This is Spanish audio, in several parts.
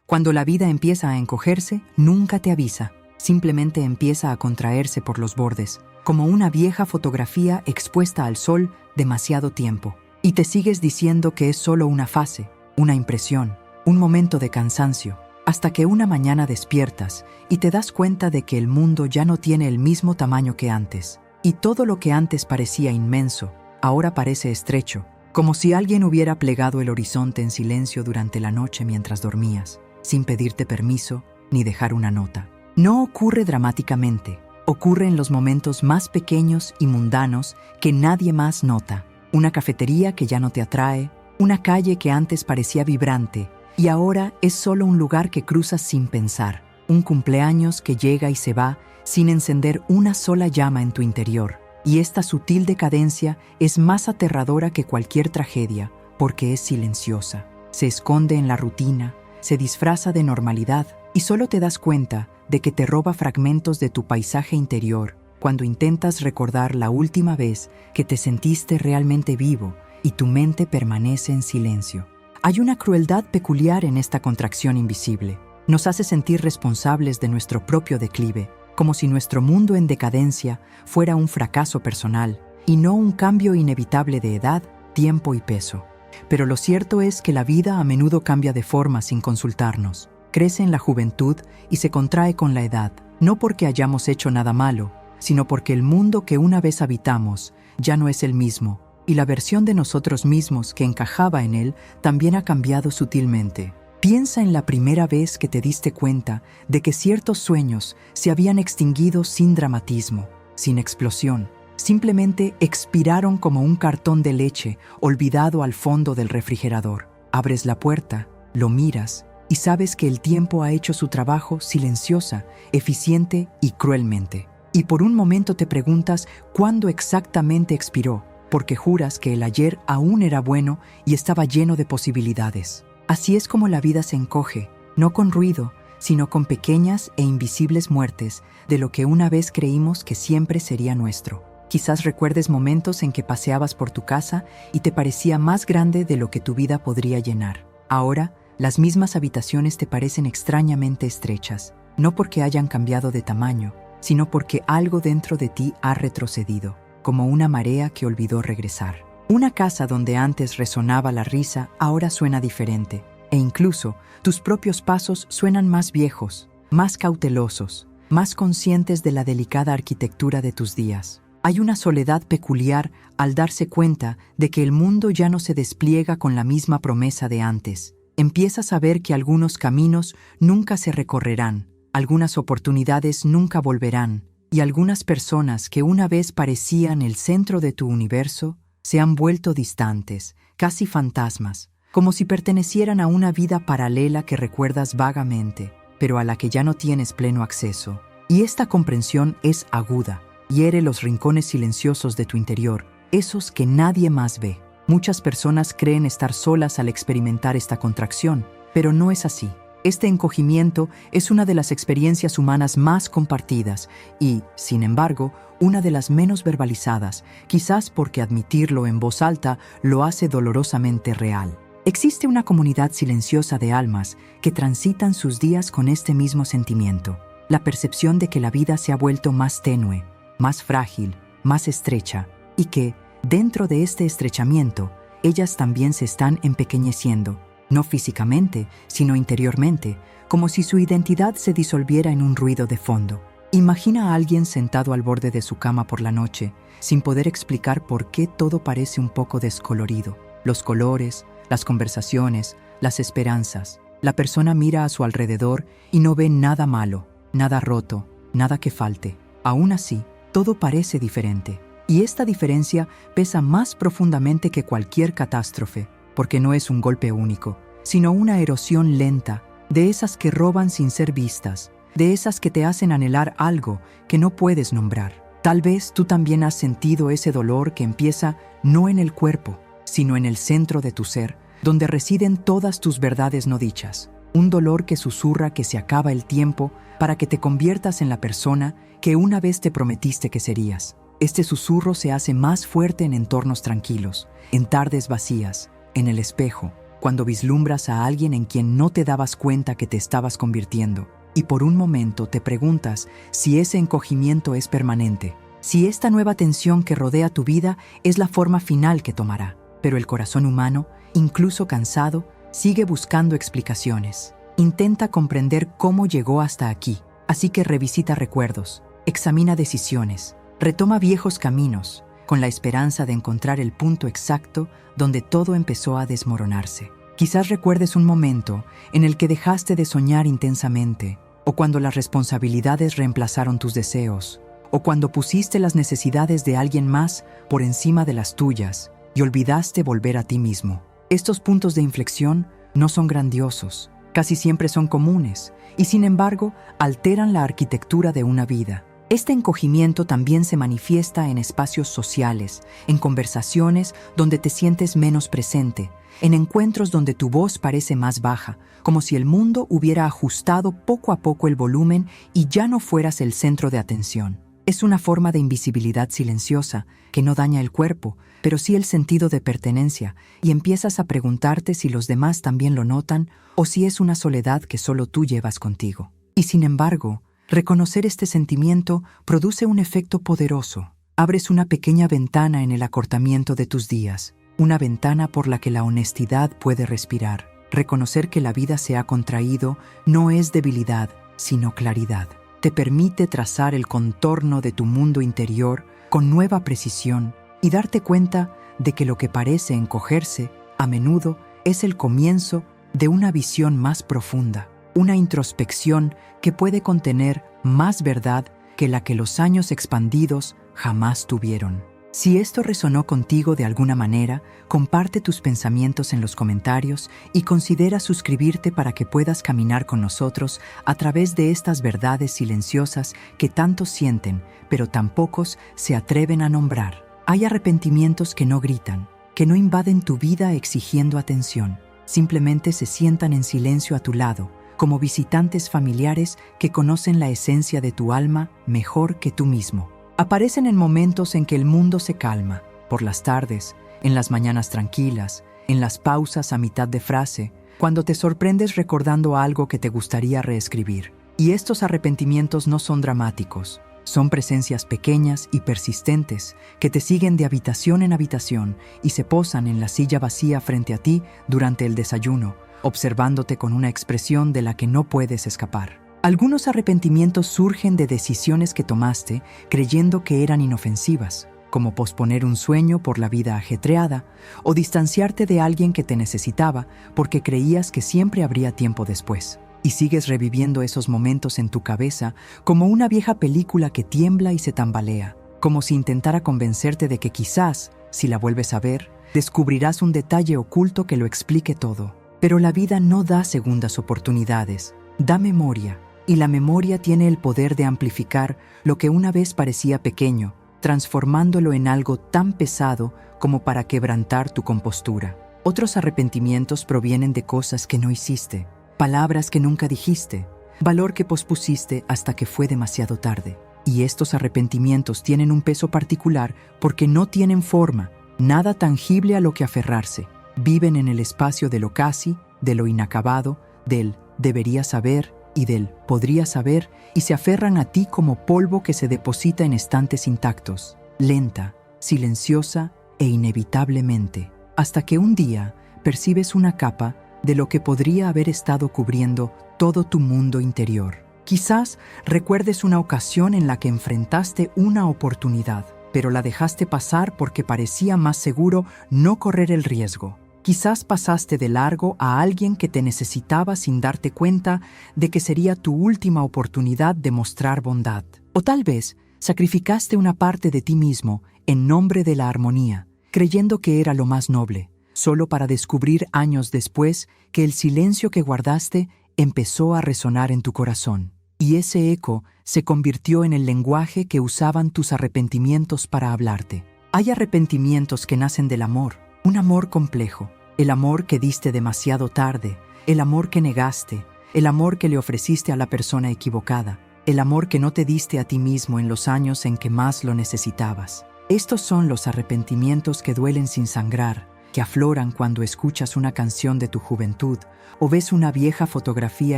Cuando la vida empieza a encogerse, nunca te avisa. Simplemente empieza a contraerse por los bordes, como una vieja fotografía expuesta al sol demasiado tiempo. Y te sigues diciendo que es solo una fase, una impresión, un momento de cansancio, hasta que una mañana despiertas y te das cuenta de que el mundo ya no tiene el mismo tamaño que antes. Y todo lo que antes parecía inmenso, ahora parece estrecho, como si alguien hubiera plegado el horizonte en silencio durante la noche mientras dormías, sin pedirte permiso ni dejar una nota. No ocurre dramáticamente, ocurre en los momentos más pequeños y mundanos que nadie más nota. Una cafetería que ya no te atrae, una calle que antes parecía vibrante y ahora es solo un lugar que cruzas sin pensar, un cumpleaños que llega y se va sin encender una sola llama en tu interior. Y esta sutil decadencia es más aterradora que cualquier tragedia porque es silenciosa, se esconde en la rutina, se disfraza de normalidad y solo te das cuenta de que te roba fragmentos de tu paisaje interior cuando intentas recordar la última vez que te sentiste realmente vivo y tu mente permanece en silencio. Hay una crueldad peculiar en esta contracción invisible. Nos hace sentir responsables de nuestro propio declive, como si nuestro mundo en decadencia fuera un fracaso personal y no un cambio inevitable de edad, tiempo y peso. Pero lo cierto es que la vida a menudo cambia de forma sin consultarnos. Crece en la juventud y se contrae con la edad, no porque hayamos hecho nada malo, sino porque el mundo que una vez habitamos ya no es el mismo, y la versión de nosotros mismos que encajaba en él también ha cambiado sutilmente. Piensa en la primera vez que te diste cuenta de que ciertos sueños se habían extinguido sin dramatismo, sin explosión. Simplemente expiraron como un cartón de leche olvidado al fondo del refrigerador. Abres la puerta, lo miras y sabes que el tiempo ha hecho su trabajo silenciosa, eficiente y cruelmente. Y por un momento te preguntas cuándo exactamente expiró, porque juras que el ayer aún era bueno y estaba lleno de posibilidades. Así es como la vida se encoge, no con ruido, sino con pequeñas e invisibles muertes de lo que una vez creímos que siempre sería nuestro. Quizás recuerdes momentos en que paseabas por tu casa y te parecía más grande de lo que tu vida podría llenar. Ahora, las mismas habitaciones te parecen extrañamente estrechas, no porque hayan cambiado de tamaño, sino porque algo dentro de ti ha retrocedido, como una marea que olvidó regresar. Una casa donde antes resonaba la risa ahora suena diferente, e incluso tus propios pasos suenan más viejos, más cautelosos, más conscientes de la delicada arquitectura de tus días. Hay una soledad peculiar al darse cuenta de que el mundo ya no se despliega con la misma promesa de antes. Empiezas a ver que algunos caminos nunca se recorrerán, algunas oportunidades nunca volverán, y algunas personas que una vez parecían el centro de tu universo se han vuelto distantes, casi fantasmas, como si pertenecieran a una vida paralela que recuerdas vagamente, pero a la que ya no tienes pleno acceso. Y esta comprensión es aguda. Hiere los rincones silenciosos de tu interior, esos que nadie más ve. Muchas personas creen estar solas al experimentar esta contracción, pero no es así. Este encogimiento es una de las experiencias humanas más compartidas y, sin embargo, una de las menos verbalizadas, quizás porque admitirlo en voz alta lo hace dolorosamente real. Existe una comunidad silenciosa de almas que transitan sus días con este mismo sentimiento, la percepción de que la vida se ha vuelto más tenue, más frágil, más estrecha, y que, dentro de este estrechamiento, ellas también se están empequeñeciendo, no físicamente, sino interiormente, como si su identidad se disolviera en un ruido de fondo. Imagina a alguien sentado al borde de su cama por la noche, sin poder explicar por qué todo parece un poco descolorido. Los colores, las conversaciones, las esperanzas. La persona mira a su alrededor y no ve nada malo, nada roto, nada que falte. Aún así, todo parece diferente. Y esta diferencia pesa más profundamente que cualquier catástrofe, porque no es un golpe único, sino una erosión lenta, de esas que roban sin ser vistas, de esas que te hacen anhelar algo que no puedes nombrar. Tal vez tú también has sentido ese dolor que empieza no en el cuerpo, sino en el centro de tu ser, donde residen todas tus verdades no dichas. Un dolor que susurra que se acaba el tiempo para que te conviertas en la persona que una vez te prometiste que serías. Este susurro se hace más fuerte en entornos tranquilos, en tardes vacías, en el espejo, cuando vislumbras a alguien en quien no te dabas cuenta que te estabas convirtiendo, y por un momento te preguntas si ese encogimiento es permanente, si esta nueva tensión que rodea tu vida es la forma final que tomará. Pero el corazón humano, incluso cansado, sigue buscando explicaciones. Intenta comprender cómo llegó hasta aquí, así que revisita recuerdos, examina decisiones, retoma viejos caminos, con la esperanza de encontrar el punto exacto donde todo empezó a desmoronarse. Quizás recuerdes un momento en el que dejaste de soñar intensamente, o cuando las responsabilidades reemplazaron tus deseos, o cuando pusiste las necesidades de alguien más por encima de las tuyas y olvidaste volver a ti mismo. Estos puntos de inflexión no son grandiosos, casi siempre son comunes, y sin embargo alteran la arquitectura de una vida. Este encogimiento también se manifiesta en espacios sociales, en conversaciones donde te sientes menos presente, en encuentros donde tu voz parece más baja, como si el mundo hubiera ajustado poco a poco el volumen y ya no fueras el centro de atención. Es una forma de invisibilidad silenciosa que no daña el cuerpo, pero sí el sentido de pertenencia, y empiezas a preguntarte si los demás también lo notan o si es una soledad que solo tú llevas contigo. Y sin embargo, reconocer este sentimiento produce un efecto poderoso. Abres una pequeña ventana en el acortamiento de tus días, una ventana por la que la honestidad puede respirar. Reconocer que la vida se ha contraído no es debilidad, sino claridad. Te permite trazar el contorno de tu mundo interior con nueva precisión y darte cuenta de que lo que parece encogerse, a menudo, es el comienzo de una visión más profunda, una introspección que puede contener más verdad que la que los años expandidos jamás tuvieron. Si esto resonó contigo de alguna manera, comparte tus pensamientos en los comentarios y considera suscribirte para que puedas caminar con nosotros a través de estas verdades silenciosas que tantos sienten, pero tan pocos se atreven a nombrar. Hay arrepentimientos que no gritan, que no invaden tu vida exigiendo atención. Simplemente se sientan en silencio a tu lado, como visitantes familiares que conocen la esencia de tu alma mejor que tú mismo. Aparecen en momentos en que el mundo se calma, por las tardes, en las mañanas tranquilas, en las pausas a mitad de frase, cuando te sorprendes recordando algo que te gustaría reescribir. Y estos arrepentimientos no son dramáticos, son presencias pequeñas y persistentes que te siguen de habitación en habitación y se posan en la silla vacía frente a ti durante el desayuno, observándote con una expresión de la que no puedes escapar. Algunos arrepentimientos surgen de decisiones que tomaste creyendo que eran inofensivas, como posponer un sueño por la vida ajetreada o distanciarte de alguien que te necesitaba porque creías que siempre habría tiempo después. Y sigues reviviendo esos momentos en tu cabeza como una vieja película que tiembla y se tambalea, como si intentara convencerte de que quizás, si la vuelves a ver, descubrirás un detalle oculto que lo explique todo. Pero la vida no da segundas oportunidades, da memoria. Y la memoria tiene el poder de amplificar lo que una vez parecía pequeño, transformándolo en algo tan pesado como para quebrantar tu compostura. Otros arrepentimientos provienen de cosas que no hiciste, palabras que nunca dijiste, valor que pospusiste hasta que fue demasiado tarde. Y estos arrepentimientos tienen un peso particular porque no tienen forma, nada tangible a lo que aferrarse. Viven en el espacio de lo casi, de lo inacabado, del debería saber y del podría saber, y se aferran a ti como polvo que se deposita en estantes intactos, lenta, silenciosa e inevitablemente, hasta que un día percibes una capa de lo que podría haber estado cubriendo todo tu mundo interior. Quizás recuerdes una ocasión en la que enfrentaste una oportunidad, pero la dejaste pasar porque parecía más seguro no correr el riesgo. Quizás pasaste de largo a alguien que te necesitaba sin darte cuenta de que sería tu última oportunidad de mostrar bondad. O tal vez sacrificaste una parte de ti mismo en nombre de la armonía, creyendo que era lo más noble, solo para descubrir años después que el silencio que guardaste empezó a resonar en tu corazón. Y ese eco se convirtió en el lenguaje que usaban tus arrepentimientos para hablarte. Hay arrepentimientos que nacen del amor, un amor complejo, el amor que diste demasiado tarde, el amor que negaste, el amor que le ofreciste a la persona equivocada, el amor que no te diste a ti mismo en los años en que más lo necesitabas. Estos son los arrepentimientos que duelen sin sangrar, que afloran cuando escuchas una canción de tu juventud o ves una vieja fotografía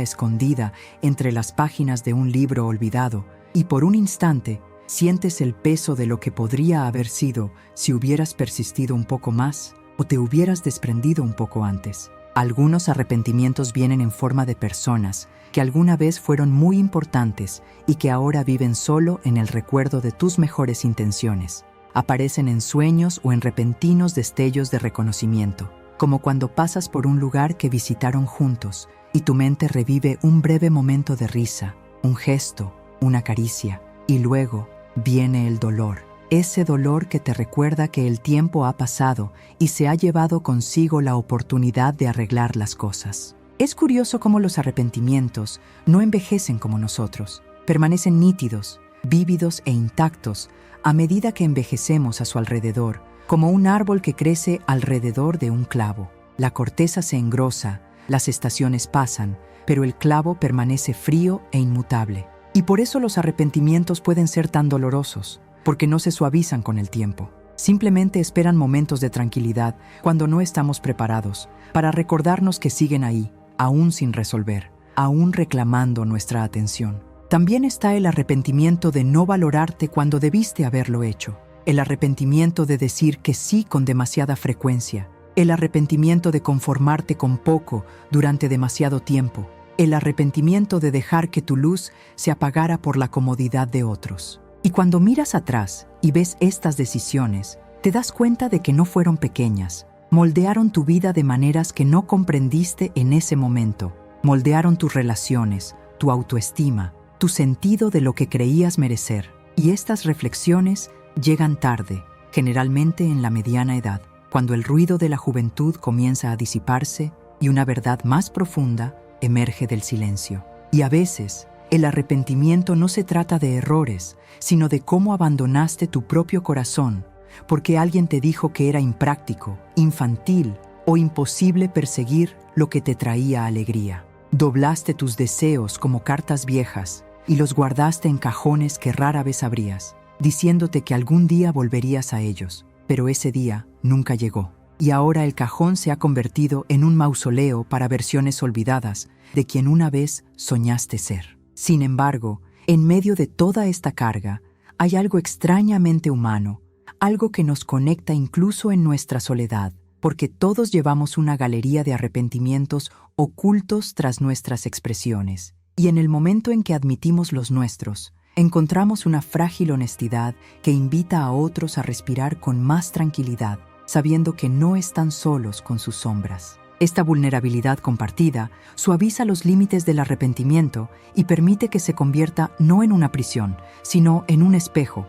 escondida entre las páginas de un libro olvidado y por un instante sientes el peso de lo que podría haber sido si hubieras persistido un poco más o te hubieras desprendido un poco antes. Algunos arrepentimientos vienen en forma de personas que alguna vez fueron muy importantes y que ahora viven solo en el recuerdo de tus mejores intenciones. Aparecen en sueños o en repentinos destellos de reconocimiento, como cuando pasas por un lugar que visitaron juntos y tu mente revive un breve momento de risa, un gesto, una caricia, y luego viene el dolor. Ese dolor que te recuerda que el tiempo ha pasado y se ha llevado consigo la oportunidad de arreglar las cosas. Es curioso cómo los arrepentimientos no envejecen como nosotros, permanecen nítidos, vívidos e intactos a medida que envejecemos a su alrededor, como un árbol que crece alrededor de un clavo. La corteza se engrosa, las estaciones pasan, pero el clavo permanece frío e inmutable. Y por eso los arrepentimientos pueden ser tan dolorosos, porque no se suavizan con el tiempo. Simplemente esperan momentos de tranquilidad cuando no estamos preparados, para recordarnos que siguen ahí, aún sin resolver, aún reclamando nuestra atención. También está el arrepentimiento de no valorarte cuando debiste haberlo hecho, el arrepentimiento de decir que sí con demasiada frecuencia, el arrepentimiento de conformarte con poco durante demasiado tiempo, el arrepentimiento de dejar que tu luz se apagara por la comodidad de otros. Y cuando miras atrás y ves estas decisiones, te das cuenta de que no fueron pequeñas, moldearon tu vida de maneras que no comprendiste en ese momento, moldearon tus relaciones, tu autoestima, tu sentido de lo que creías merecer. Y estas reflexiones llegan tarde, generalmente en la mediana edad, cuando el ruido de la juventud comienza a disiparse y una verdad más profunda emerge del silencio. Y a veces, el arrepentimiento no se trata de errores, sino de cómo abandonaste tu propio corazón, porque alguien te dijo que era impráctico, infantil o imposible perseguir lo que te traía alegría. Doblaste tus deseos como cartas viejas y los guardaste en cajones que rara vez abrías, diciéndote que algún día volverías a ellos, pero ese día nunca llegó. Y ahora el cajón se ha convertido en un mausoleo para versiones olvidadas de quien una vez soñaste ser. Sin embargo, en medio de toda esta carga, hay algo extrañamente humano, algo que nos conecta incluso en nuestra soledad, porque todos llevamos una galería de arrepentimientos ocultos tras nuestras expresiones. Y en el momento en que admitimos los nuestros, encontramos una frágil honestidad que invita a otros a respirar con más tranquilidad, sabiendo que no están solos con sus sombras. Esta vulnerabilidad compartida suaviza los límites del arrepentimiento y permite que se convierta no en una prisión, sino en un espejo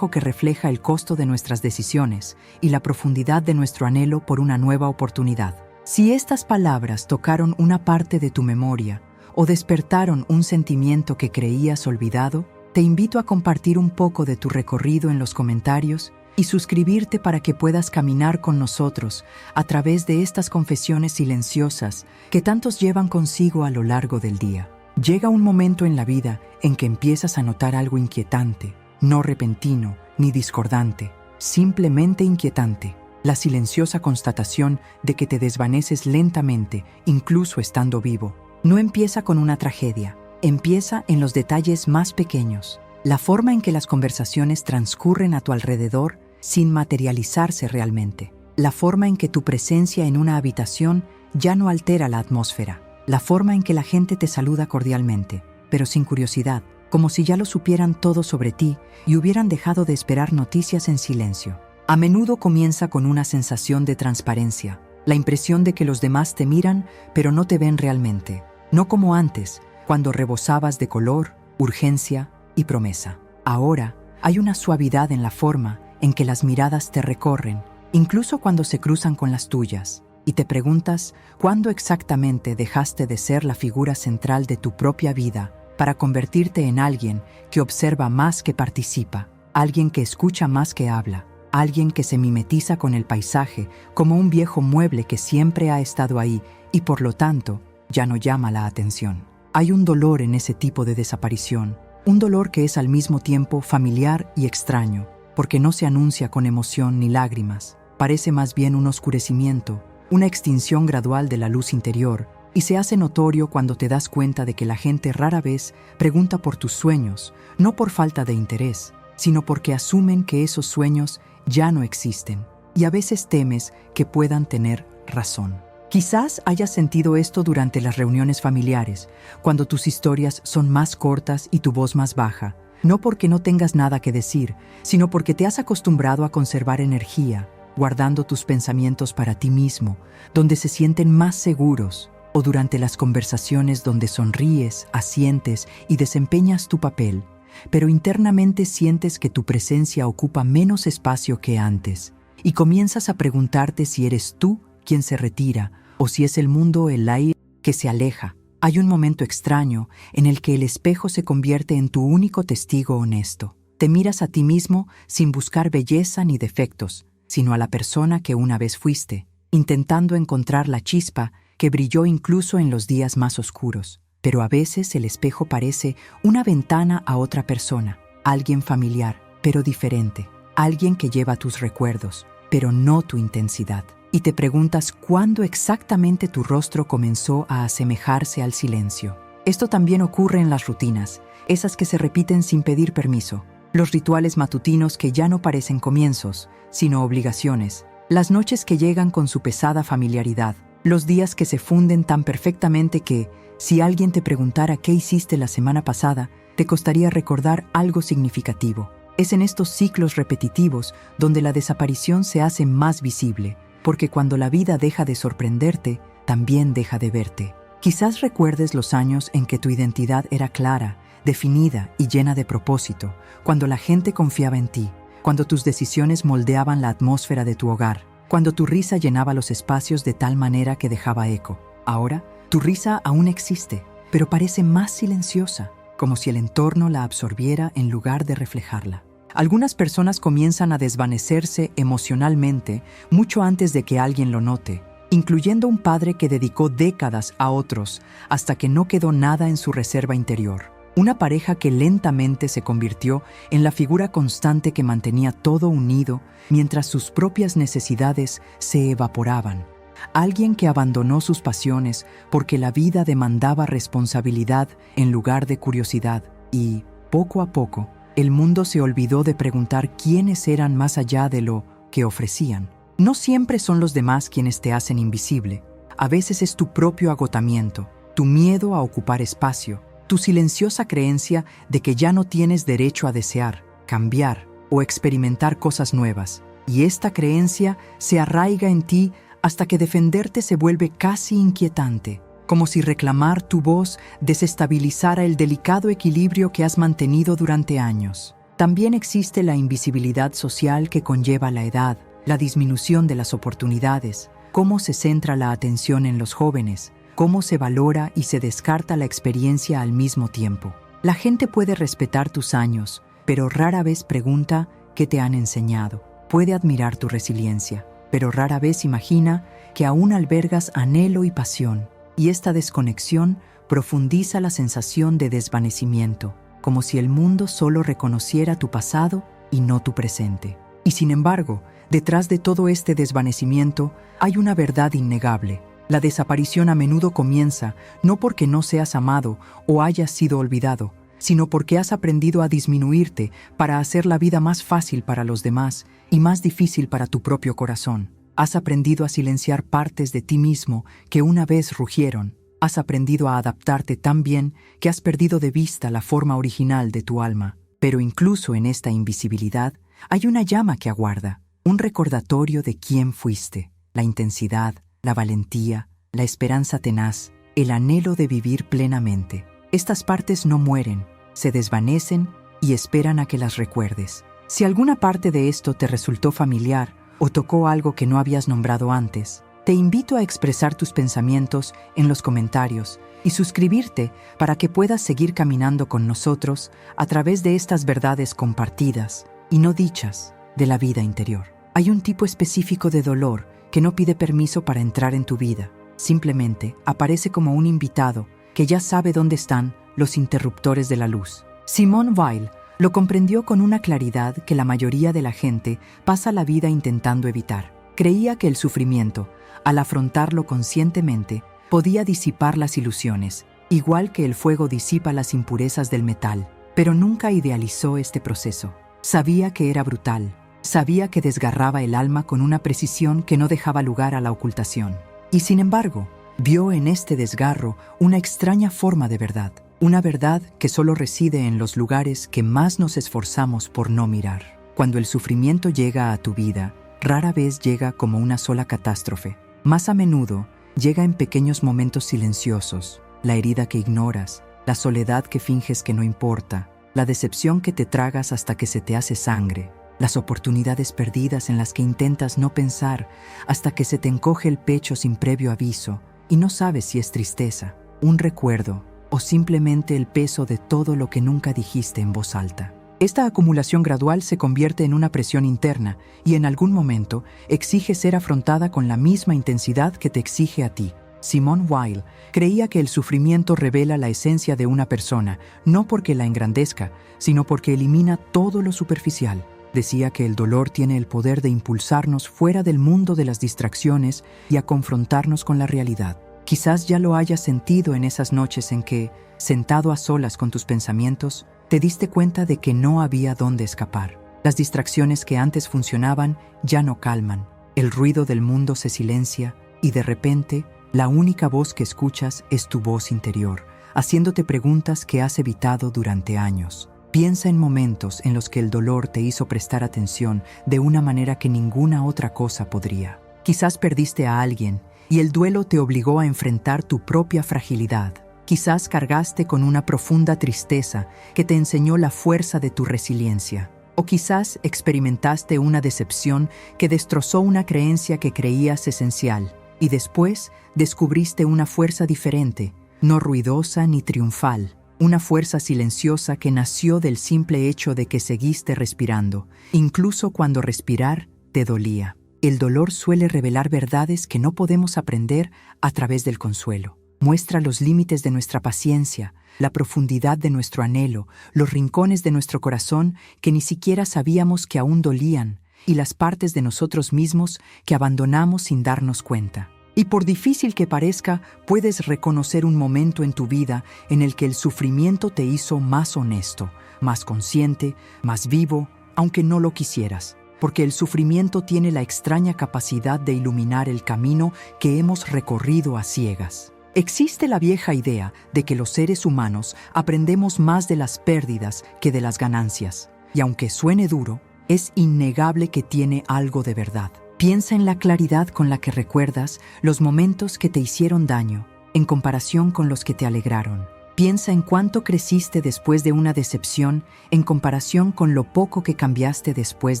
que refleja el costo de nuestras decisiones y la profundidad de nuestro anhelo por una nueva oportunidad. Si estas palabras tocaron una parte de tu memoria o despertaron un sentimiento que creías olvidado, te invito a compartir un poco de tu recorrido en los comentarios y suscribirte para que puedas caminar con nosotros a través de estas confesiones silenciosas que tantos llevan consigo a lo largo del día. Llega un momento en la vida en que empiezas a notar algo inquietante, no repentino ni discordante, simplemente inquietante, la silenciosa constatación de que te desvaneces lentamente, incluso estando vivo. No empieza con una tragedia, empieza en los detalles más pequeños, la forma en que las conversaciones transcurren a tu alrededor sin materializarse realmente, la forma en que tu presencia en una habitación ya no altera la atmósfera, la forma en que la gente te saluda cordialmente, pero sin curiosidad, como si ya lo supieran todo sobre ti y hubieran dejado de esperar noticias en silencio. A menudo comienza con una sensación de transparencia, la impresión de que los demás te miran pero no te ven realmente, no como antes, cuando rebosabas de color, urgencia y promesa. Ahora hay una suavidad en la forma en que las miradas te recorren, incluso cuando se cruzan con las tuyas, y te preguntas cuándo exactamente dejaste de ser la figura central de tu propia vida para convertirte en alguien que observa más que participa, alguien que escucha más que habla, alguien que se mimetiza con el paisaje como un viejo mueble que siempre ha estado ahí y por lo tanto ya no llama la atención. Hay un dolor en ese tipo de desaparición, un dolor que es al mismo tiempo familiar y extraño, porque no se anuncia con emoción ni lágrimas, parece más bien un oscurecimiento, una extinción gradual de la luz interior, y se hace notorio cuando te das cuenta de que la gente rara vez pregunta por tus sueños, no por falta de interés, sino porque asumen que esos sueños ya no existen, y a veces temes que puedan tener razón. Quizás hayas sentido esto durante las reuniones familiares, cuando tus historias son más cortas y tu voz más baja, no porque no tengas nada que decir, sino porque te has acostumbrado a conservar energía, guardando tus pensamientos para ti mismo, donde se sienten más seguros, o durante las conversaciones donde sonríes, asientes y desempeñas tu papel, pero internamente sientes que tu presencia ocupa menos espacio que antes, y comienzas a preguntarte si eres tú quien se retira o si es el mundo el aire que se aleja. Hay un momento extraño en el que el espejo se convierte en tu único testigo honesto. Te miras a ti mismo sin buscar belleza ni defectos, sino a la persona que una vez fuiste, intentando encontrar la chispa que brilló incluso en los días más oscuros. Pero a veces el espejo parece una ventana a otra persona, alguien familiar, pero diferente, alguien que lleva tus recuerdos, pero no tu intensidad. Y te preguntas cuándo exactamente tu rostro comenzó a asemejarse al silencio. Esto también ocurre en las rutinas, esas que se repiten sin pedir permiso, los rituales matutinos que ya no parecen comienzos, sino obligaciones, las noches que llegan con su pesada familiaridad, los días que se funden tan perfectamente que, si alguien te preguntara qué hiciste la semana pasada, te costaría recordar algo significativo. Es en estos ciclos repetitivos donde la desaparición se hace más visible, porque cuando la vida deja de sorprenderte, también deja de verte. Quizás recuerdes los años en que tu identidad era clara, definida y llena de propósito, cuando la gente confiaba en ti, cuando tus decisiones moldeaban la atmósfera de tu hogar, cuando tu risa llenaba los espacios de tal manera que dejaba eco. Ahora, tu risa aún existe, pero parece más silenciosa, como si el entorno la absorbiera en lugar de reflejarla. Algunas personas comienzan a desvanecerse emocionalmente mucho antes de que alguien lo note, incluyendo un padre que dedicó décadas a otros hasta que no quedó nada en su reserva interior. Una pareja que lentamente se convirtió en la figura constante que mantenía todo unido mientras sus propias necesidades se evaporaban. Alguien que abandonó sus pasiones porque la vida demandaba responsabilidad en lugar de curiosidad y, poco a poco, el mundo se olvidó de preguntar quiénes eran más allá de lo que ofrecían. No siempre son los demás quienes te hacen invisible. A veces es tu propio agotamiento, tu miedo a ocupar espacio, tu silenciosa creencia de que ya no tienes derecho a desear, cambiar o experimentar cosas nuevas. Y esta creencia se arraiga en ti hasta que defenderte se vuelve casi inquietante, como si reclamar tu voz desestabilizara el delicado equilibrio que has mantenido durante años. También existe la invisibilidad social que conlleva la edad, la disminución de las oportunidades, cómo se centra la atención en los jóvenes, cómo se valora y se descarta la experiencia al mismo tiempo. La gente puede respetar tus años, pero rara vez pregunta qué te han enseñado. Puede admirar tu resiliencia, pero rara vez imagina que aún albergas anhelo y pasión. Y esta desconexión profundiza la sensación de desvanecimiento, como si el mundo solo reconociera tu pasado y no tu presente. Y sin embargo, detrás de todo este desvanecimiento hay una verdad innegable. La desaparición a menudo comienza no porque no seas amado o hayas sido olvidado, sino porque has aprendido a disminuirte para hacer la vida más fácil para los demás y más difícil para tu propio corazón. Has aprendido a silenciar partes de ti mismo que una vez rugieron. Has aprendido a adaptarte tan bien que has perdido de vista la forma original de tu alma. Pero incluso en esta invisibilidad hay una llama que aguarda, un recordatorio de quién fuiste, la intensidad, la valentía, la esperanza tenaz, el anhelo de vivir plenamente. Estas partes no mueren, se desvanecen y esperan a que las recuerdes. Si alguna parte de esto te resultó familiar o tocó algo que no habías nombrado antes, te invito a expresar tus pensamientos en los comentarios y suscribirte para que puedas seguir caminando con nosotros a través de estas verdades compartidas y no dichas de la vida interior. Hay un tipo específico de dolor que no pide permiso para entrar en tu vida. Simplemente aparece como un invitado que ya sabe dónde están los interruptores de la luz. Simone Weil lo comprendió con una claridad que la mayoría de la gente pasa la vida intentando evitar. Creía que el sufrimiento, al afrontarlo conscientemente, podía disipar las ilusiones, igual que el fuego disipa las impurezas del metal, pero nunca idealizó este proceso. Sabía que era brutal, sabía que desgarraba el alma con una precisión que no dejaba lugar a la ocultación. Y sin embargo, vio en este desgarro una extraña forma de verdad, una verdad que solo reside en los lugares que más nos esforzamos por no mirar. Cuando el sufrimiento llega a tu vida, rara vez llega como una sola catástrofe. Más a menudo, llega en pequeños momentos silenciosos, la herida que ignoras, la soledad que finges que no importa, la decepción que te tragas hasta que se te hace sangre, las oportunidades perdidas en las que intentas no pensar hasta que se te encoge el pecho sin previo aviso y no sabes si es tristeza, un recuerdo o simplemente el peso de todo lo que nunca dijiste en voz alta. Esta acumulación gradual se convierte en una presión interna y en algún momento exige ser afrontada con la misma intensidad que te exige a ti. Simone Weil creía que el sufrimiento revela la esencia de una persona, no porque la engrandezca, sino porque elimina todo lo superficial. Decía que el dolor tiene el poder de impulsarnos fuera del mundo de las distracciones y a confrontarnos con la realidad. Quizás ya lo hayas sentido en esas noches en que, sentado a solas con tus pensamientos, te diste cuenta de que no había dónde escapar. Las distracciones que antes funcionaban ya no calman. El ruido del mundo se silencia y de repente la única voz que escuchas es tu voz interior, haciéndote preguntas que has evitado durante años. Piensa en momentos en los que el dolor te hizo prestar atención de una manera que ninguna otra cosa podría. Quizás perdiste a alguien y el duelo te obligó a enfrentar tu propia fragilidad. Quizás cargaste con una profunda tristeza que te enseñó la fuerza de tu resiliencia. O quizás experimentaste una decepción que destrozó una creencia que creías esencial y después descubriste una fuerza diferente, no ruidosa ni triunfal, una fuerza silenciosa que nació del simple hecho de que seguiste respirando, incluso cuando respirar te dolía. El dolor suele revelar verdades que no podemos aprender a través del consuelo. Muestra los límites de nuestra paciencia, la profundidad de nuestro anhelo, los rincones de nuestro corazón que ni siquiera sabíamos que aún dolían, y las partes de nosotros mismos que abandonamos sin darnos cuenta. Y por difícil que parezca, puedes reconocer un momento en tu vida en el que el sufrimiento te hizo más honesto, más consciente, más vivo, aunque no lo quisieras. Porque el sufrimiento tiene la extraña capacidad de iluminar el camino que hemos recorrido a ciegas. Existe la vieja idea de que los seres humanos aprendemos más de las pérdidas que de las ganancias. Y aunque suene duro, es innegable que tiene algo de verdad. Piensa en la claridad con la que recuerdas los momentos que te hicieron daño, en comparación con los que te alegraron. Piensa en cuánto creciste después de una decepción en comparación con lo poco que cambiaste después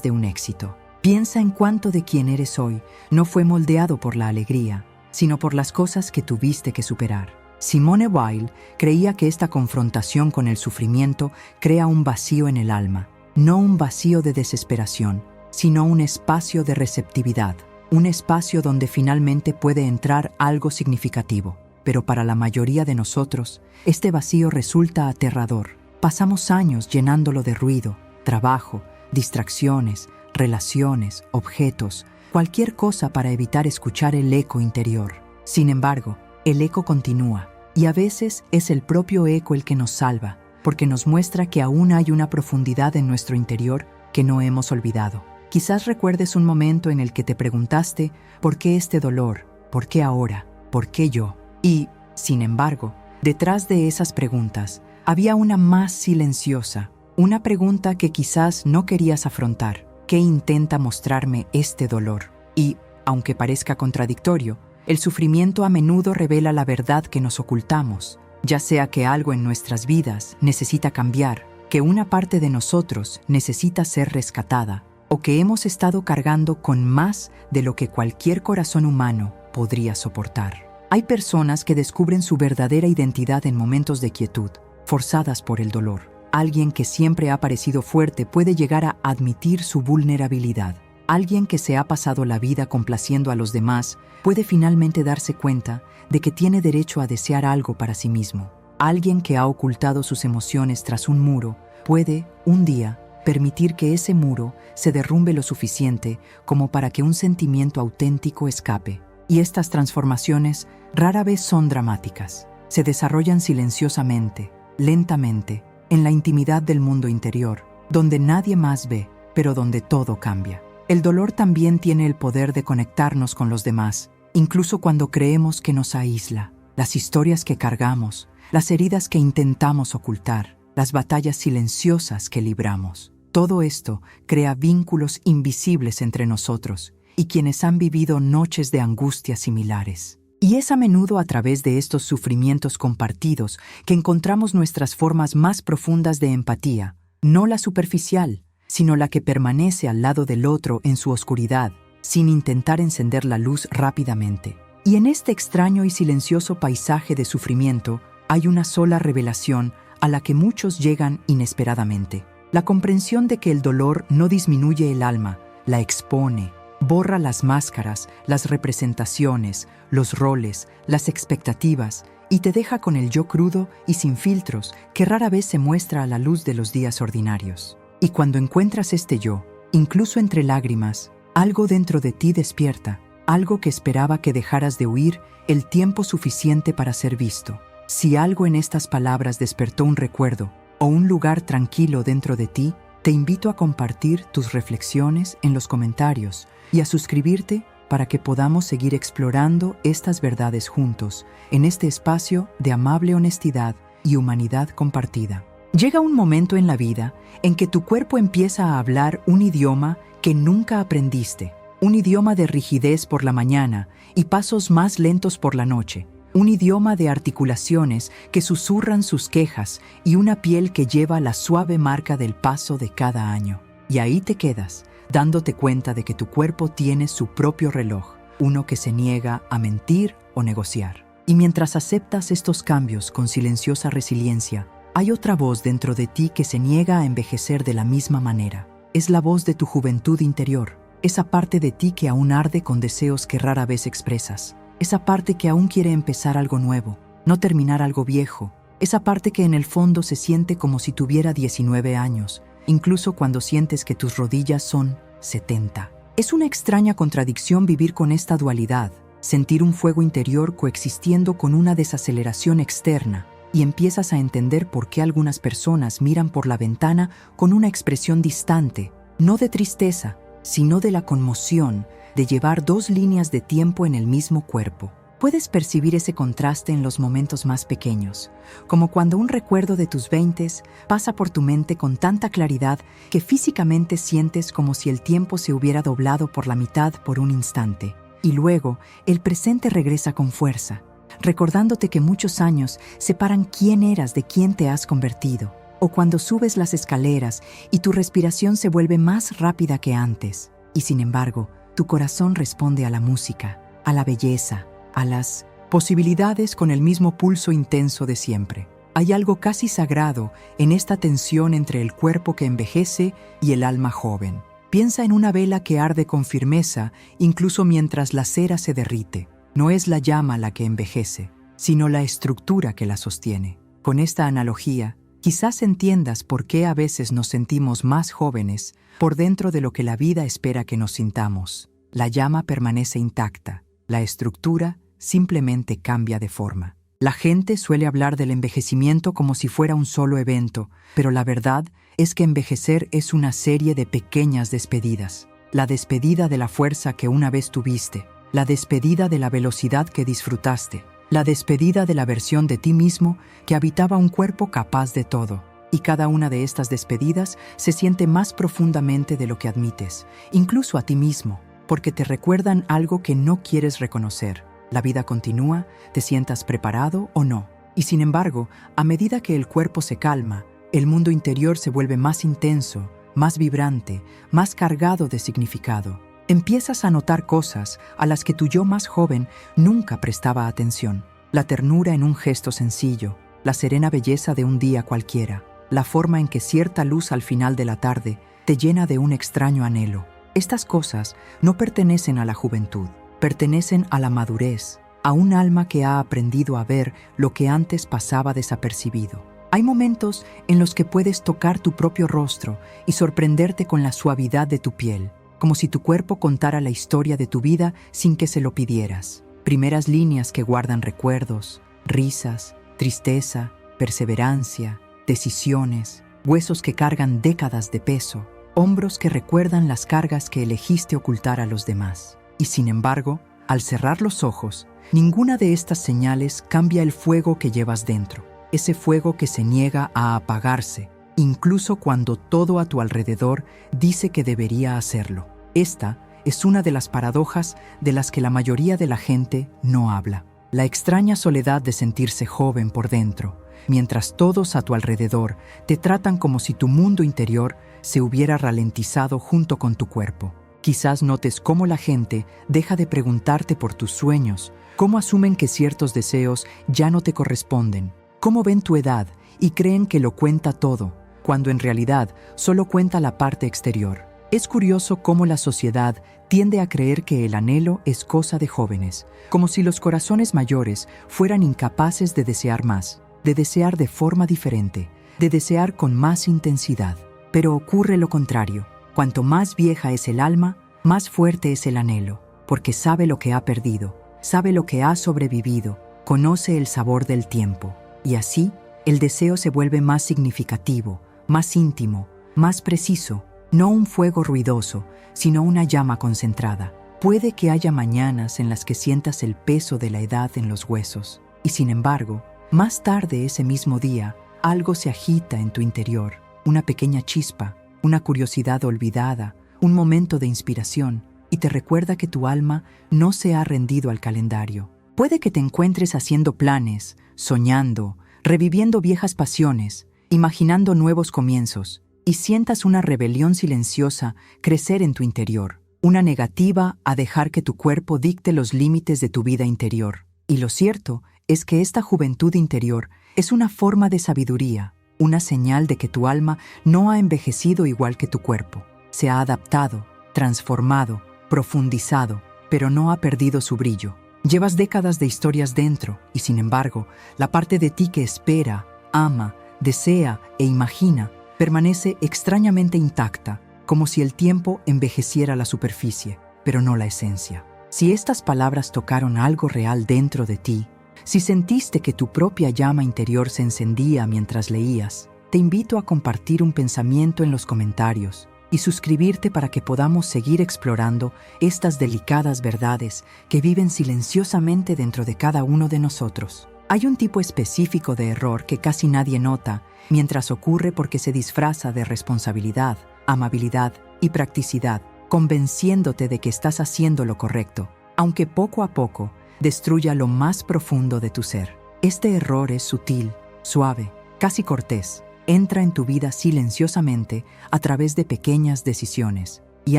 de un éxito. Piensa en cuánto de quien eres hoy no fue moldeado por la alegría, sino por las cosas que tuviste que superar. Simone Weil creía que esta confrontación con el sufrimiento crea un vacío en el alma, no un vacío de desesperación, sino un espacio de receptividad, un espacio donde finalmente puede entrar algo significativo. Pero para la mayoría de nosotros, este vacío resulta aterrador. Pasamos años llenándolo de ruido, trabajo, distracciones, relaciones, objetos, cualquier cosa para evitar escuchar el eco interior. Sin embargo, el eco continúa, y a veces es el propio eco el que nos salva, porque nos muestra que aún hay una profundidad en nuestro interior que no hemos olvidado. Quizás recuerdes un momento en el que te preguntaste, ¿por qué este dolor? ¿Por qué ahora? ¿Por qué yo? Y, sin embargo, detrás de esas preguntas había una más silenciosa, una pregunta que quizás no querías afrontar. ¿Qué intenta mostrarme este dolor? Y, aunque parezca contradictorio, el sufrimiento a menudo revela la verdad que nos ocultamos, ya sea que algo en nuestras vidas necesita cambiar, que una parte de nosotros necesita ser rescatada, o que hemos estado cargando con más de lo que cualquier corazón humano podría soportar. Hay personas que descubren su verdadera identidad en momentos de quietud, forzadas por el dolor. Alguien que siempre ha parecido fuerte puede llegar a admitir su vulnerabilidad. Alguien que se ha pasado la vida complaciendo a los demás puede finalmente darse cuenta de que tiene derecho a desear algo para sí mismo. Alguien que ha ocultado sus emociones tras un muro puede, un día, permitir que ese muro se derrumbe lo suficiente como para que un sentimiento auténtico escape. Y estas transformaciones rara vez son dramáticas. Se desarrollan silenciosamente, lentamente, en la intimidad del mundo interior, donde nadie más ve, pero donde todo cambia. El dolor también tiene el poder de conectarnos con los demás, incluso cuando creemos que nos aísla. Las historias que cargamos, las heridas que intentamos ocultar, las batallas silenciosas que libramos. Todo esto crea vínculos invisibles entre nosotros y quienes han vivido noches de angustia similares. Y es a menudo a través de estos sufrimientos compartidos que encontramos nuestras formas más profundas de empatía, no la superficial, sino la que permanece al lado del otro en su oscuridad, sin intentar encender la luz rápidamente. Y en este extraño y silencioso paisaje de sufrimiento hay una sola revelación a la que muchos llegan inesperadamente: la comprensión de que el dolor no disminuye el alma, la expone, borra las máscaras, las representaciones, los roles, las expectativas, y te deja con el yo crudo y sin filtros que rara vez se muestra a la luz de los días ordinarios. Y cuando encuentras este yo, incluso entre lágrimas, algo dentro de ti despierta, algo que esperaba que dejaras de huir el tiempo suficiente para ser visto. Si algo en estas palabras despertó un recuerdo o un lugar tranquilo dentro de ti, te invito a compartir tus reflexiones en los comentarios y a suscribirte para que podamos seguir explorando estas verdades juntos en este espacio de amable honestidad y humanidad compartida. Llega un momento en la vida en que tu cuerpo empieza a hablar un idioma que nunca aprendiste, un idioma de rigidez por la mañana y pasos más lentos por la noche, un idioma de articulaciones que susurran sus quejas y una piel que lleva la suave marca del paso de cada año. Y ahí te quedas, dándote cuenta de que tu cuerpo tiene su propio reloj, uno que se niega a mentir o negociar. Y mientras aceptas estos cambios con silenciosa resiliencia, hay otra voz dentro de ti que se niega a envejecer de la misma manera. Es la voz de tu juventud interior, esa parte de ti que aún arde con deseos que rara vez expresas, esa parte que aún quiere empezar algo nuevo, no terminar algo viejo, esa parte que en el fondo se siente como si tuviera 19 años, incluso cuando sientes que tus rodillas son 70. Es una extraña contradicción vivir con esta dualidad, sentir un fuego interior coexistiendo con una desaceleración externa, y empiezas a entender por qué algunas personas miran por la ventana con una expresión distante, no de tristeza, sino de la conmoción de llevar 2 líneas de tiempo en el mismo cuerpo. Puedes percibir ese contraste en los momentos más pequeños, como cuando un recuerdo de tus 20s pasa por tu mente con tanta claridad que físicamente sientes como si el tiempo se hubiera doblado por la mitad por un instante. Y luego, el presente regresa con fuerza, recordándote que muchos años separan quién eras de quién te has convertido. O cuando subes las escaleras y tu respiración se vuelve más rápida que antes. Y sin embargo, tu corazón responde a la música, a la belleza, a las posibilidades con el mismo pulso intenso de siempre. Hay algo casi sagrado en esta tensión entre el cuerpo que envejece y el alma joven. Piensa en una vela que arde con firmeza incluso mientras la cera se derrite. No es la llama la que envejece, sino la estructura que la sostiene. Con esta analogía, quizás entiendas por qué a veces nos sentimos más jóvenes por dentro de lo que la vida espera que nos sintamos. La llama permanece intacta, la estructura simplemente cambia de forma. La gente suele hablar del envejecimiento como si fuera un solo evento, pero la verdad es que envejecer es una serie de pequeñas despedidas. La despedida de la fuerza que una vez tuviste, la despedida de la velocidad que disfrutaste, la despedida de la versión de ti mismo que habitaba un cuerpo capaz de todo. Y cada una de estas despedidas se siente más profundamente de lo que admites, incluso a ti mismo, porque te recuerdan algo que no quieres reconocer. La vida continúa, te sientas preparado o no. Y sin embargo, a medida que el cuerpo se calma, el mundo interior se vuelve más intenso, más vibrante, más cargado de significado. Empiezas a notar cosas a las que tu yo más joven nunca prestaba atención. La ternura en un gesto sencillo, la serena belleza de un día cualquiera, la forma en que cierta luz al final de la tarde te llena de un extraño anhelo. Estas cosas no pertenecen a la juventud, pertenecen a la madurez, a un alma que ha aprendido a ver lo que antes pasaba desapercibido. Hay momentos en los que puedes tocar tu propio rostro y sorprenderte con la suavidad de tu piel, como si tu cuerpo contara la historia de tu vida sin que se lo pidieras. Primeras líneas que guardan recuerdos, risas, tristeza, perseverancia, decisiones, huesos que cargan décadas de peso, hombros que recuerdan las cargas que elegiste ocultar a los demás. Y sin embargo, al cerrar los ojos, ninguna de estas señales cambia el fuego que llevas dentro. Ese fuego que se niega a apagarse, incluso cuando todo a tu alrededor dice que debería hacerlo. Esta es una de las paradojas de las que la mayoría de la gente no habla. La extraña soledad de sentirse joven por dentro, mientras todos a tu alrededor te tratan como si tu mundo interior se hubiera ralentizado junto con tu cuerpo. Quizás notes cómo la gente deja de preguntarte por tus sueños, cómo asumen que ciertos deseos ya no te corresponden, cómo ven tu edad y creen que lo cuenta todo, cuando en realidad solo cuenta la parte exterior. Es curioso cómo la sociedad tiende a creer que el anhelo es cosa de jóvenes, como si los corazones mayores fueran incapaces de desear más, de desear de forma diferente, de desear con más intensidad. Pero ocurre lo contrario. Cuanto más vieja es el alma, más fuerte es el anhelo, porque sabe lo que ha perdido, sabe lo que ha sobrevivido, conoce el sabor del tiempo. Y así, el deseo se vuelve más significativo, más íntimo, más preciso, no un fuego ruidoso, sino una llama concentrada. Puede que haya mañanas en las que sientas el peso de la edad en los huesos, y sin embargo, más tarde ese mismo día, algo se agita en tu interior, una pequeña chispa, una curiosidad olvidada, un momento de inspiración, y te recuerda que tu alma no se ha rendido al calendario. Puede que te encuentres haciendo planes, soñando, reviviendo viejas pasiones, imaginando nuevos comienzos, y sientas una rebelión silenciosa crecer en tu interior, una negativa a dejar que tu cuerpo dicte los límites de tu vida interior. Y lo cierto es que esta juventud interior es una forma de sabiduría, una señal de que tu alma no ha envejecido igual que tu cuerpo. Se ha adaptado, transformado, profundizado, pero no ha perdido su brillo. Llevas décadas de historias dentro y, sin embargo, la parte de ti que espera, ama, desea e imagina permanece extrañamente intacta, como si el tiempo envejeciera la superficie, pero no la esencia. Si estas palabras tocaron algo real dentro de ti, si sentiste que tu propia llama interior se encendía mientras leías, te invito a compartir un pensamiento en los comentarios y suscribirte para que podamos seguir explorando estas delicadas verdades que viven silenciosamente dentro de cada uno de nosotros. Hay un tipo específico de error que casi nadie nota, mientras ocurre porque se disfraza de responsabilidad, amabilidad y practicidad, convenciéndote de que estás haciendo lo correcto, aunque poco a poco destruya lo más profundo de tu ser. Este error es sutil, suave, casi cortés. Entra en tu vida silenciosamente a través de pequeñas decisiones, y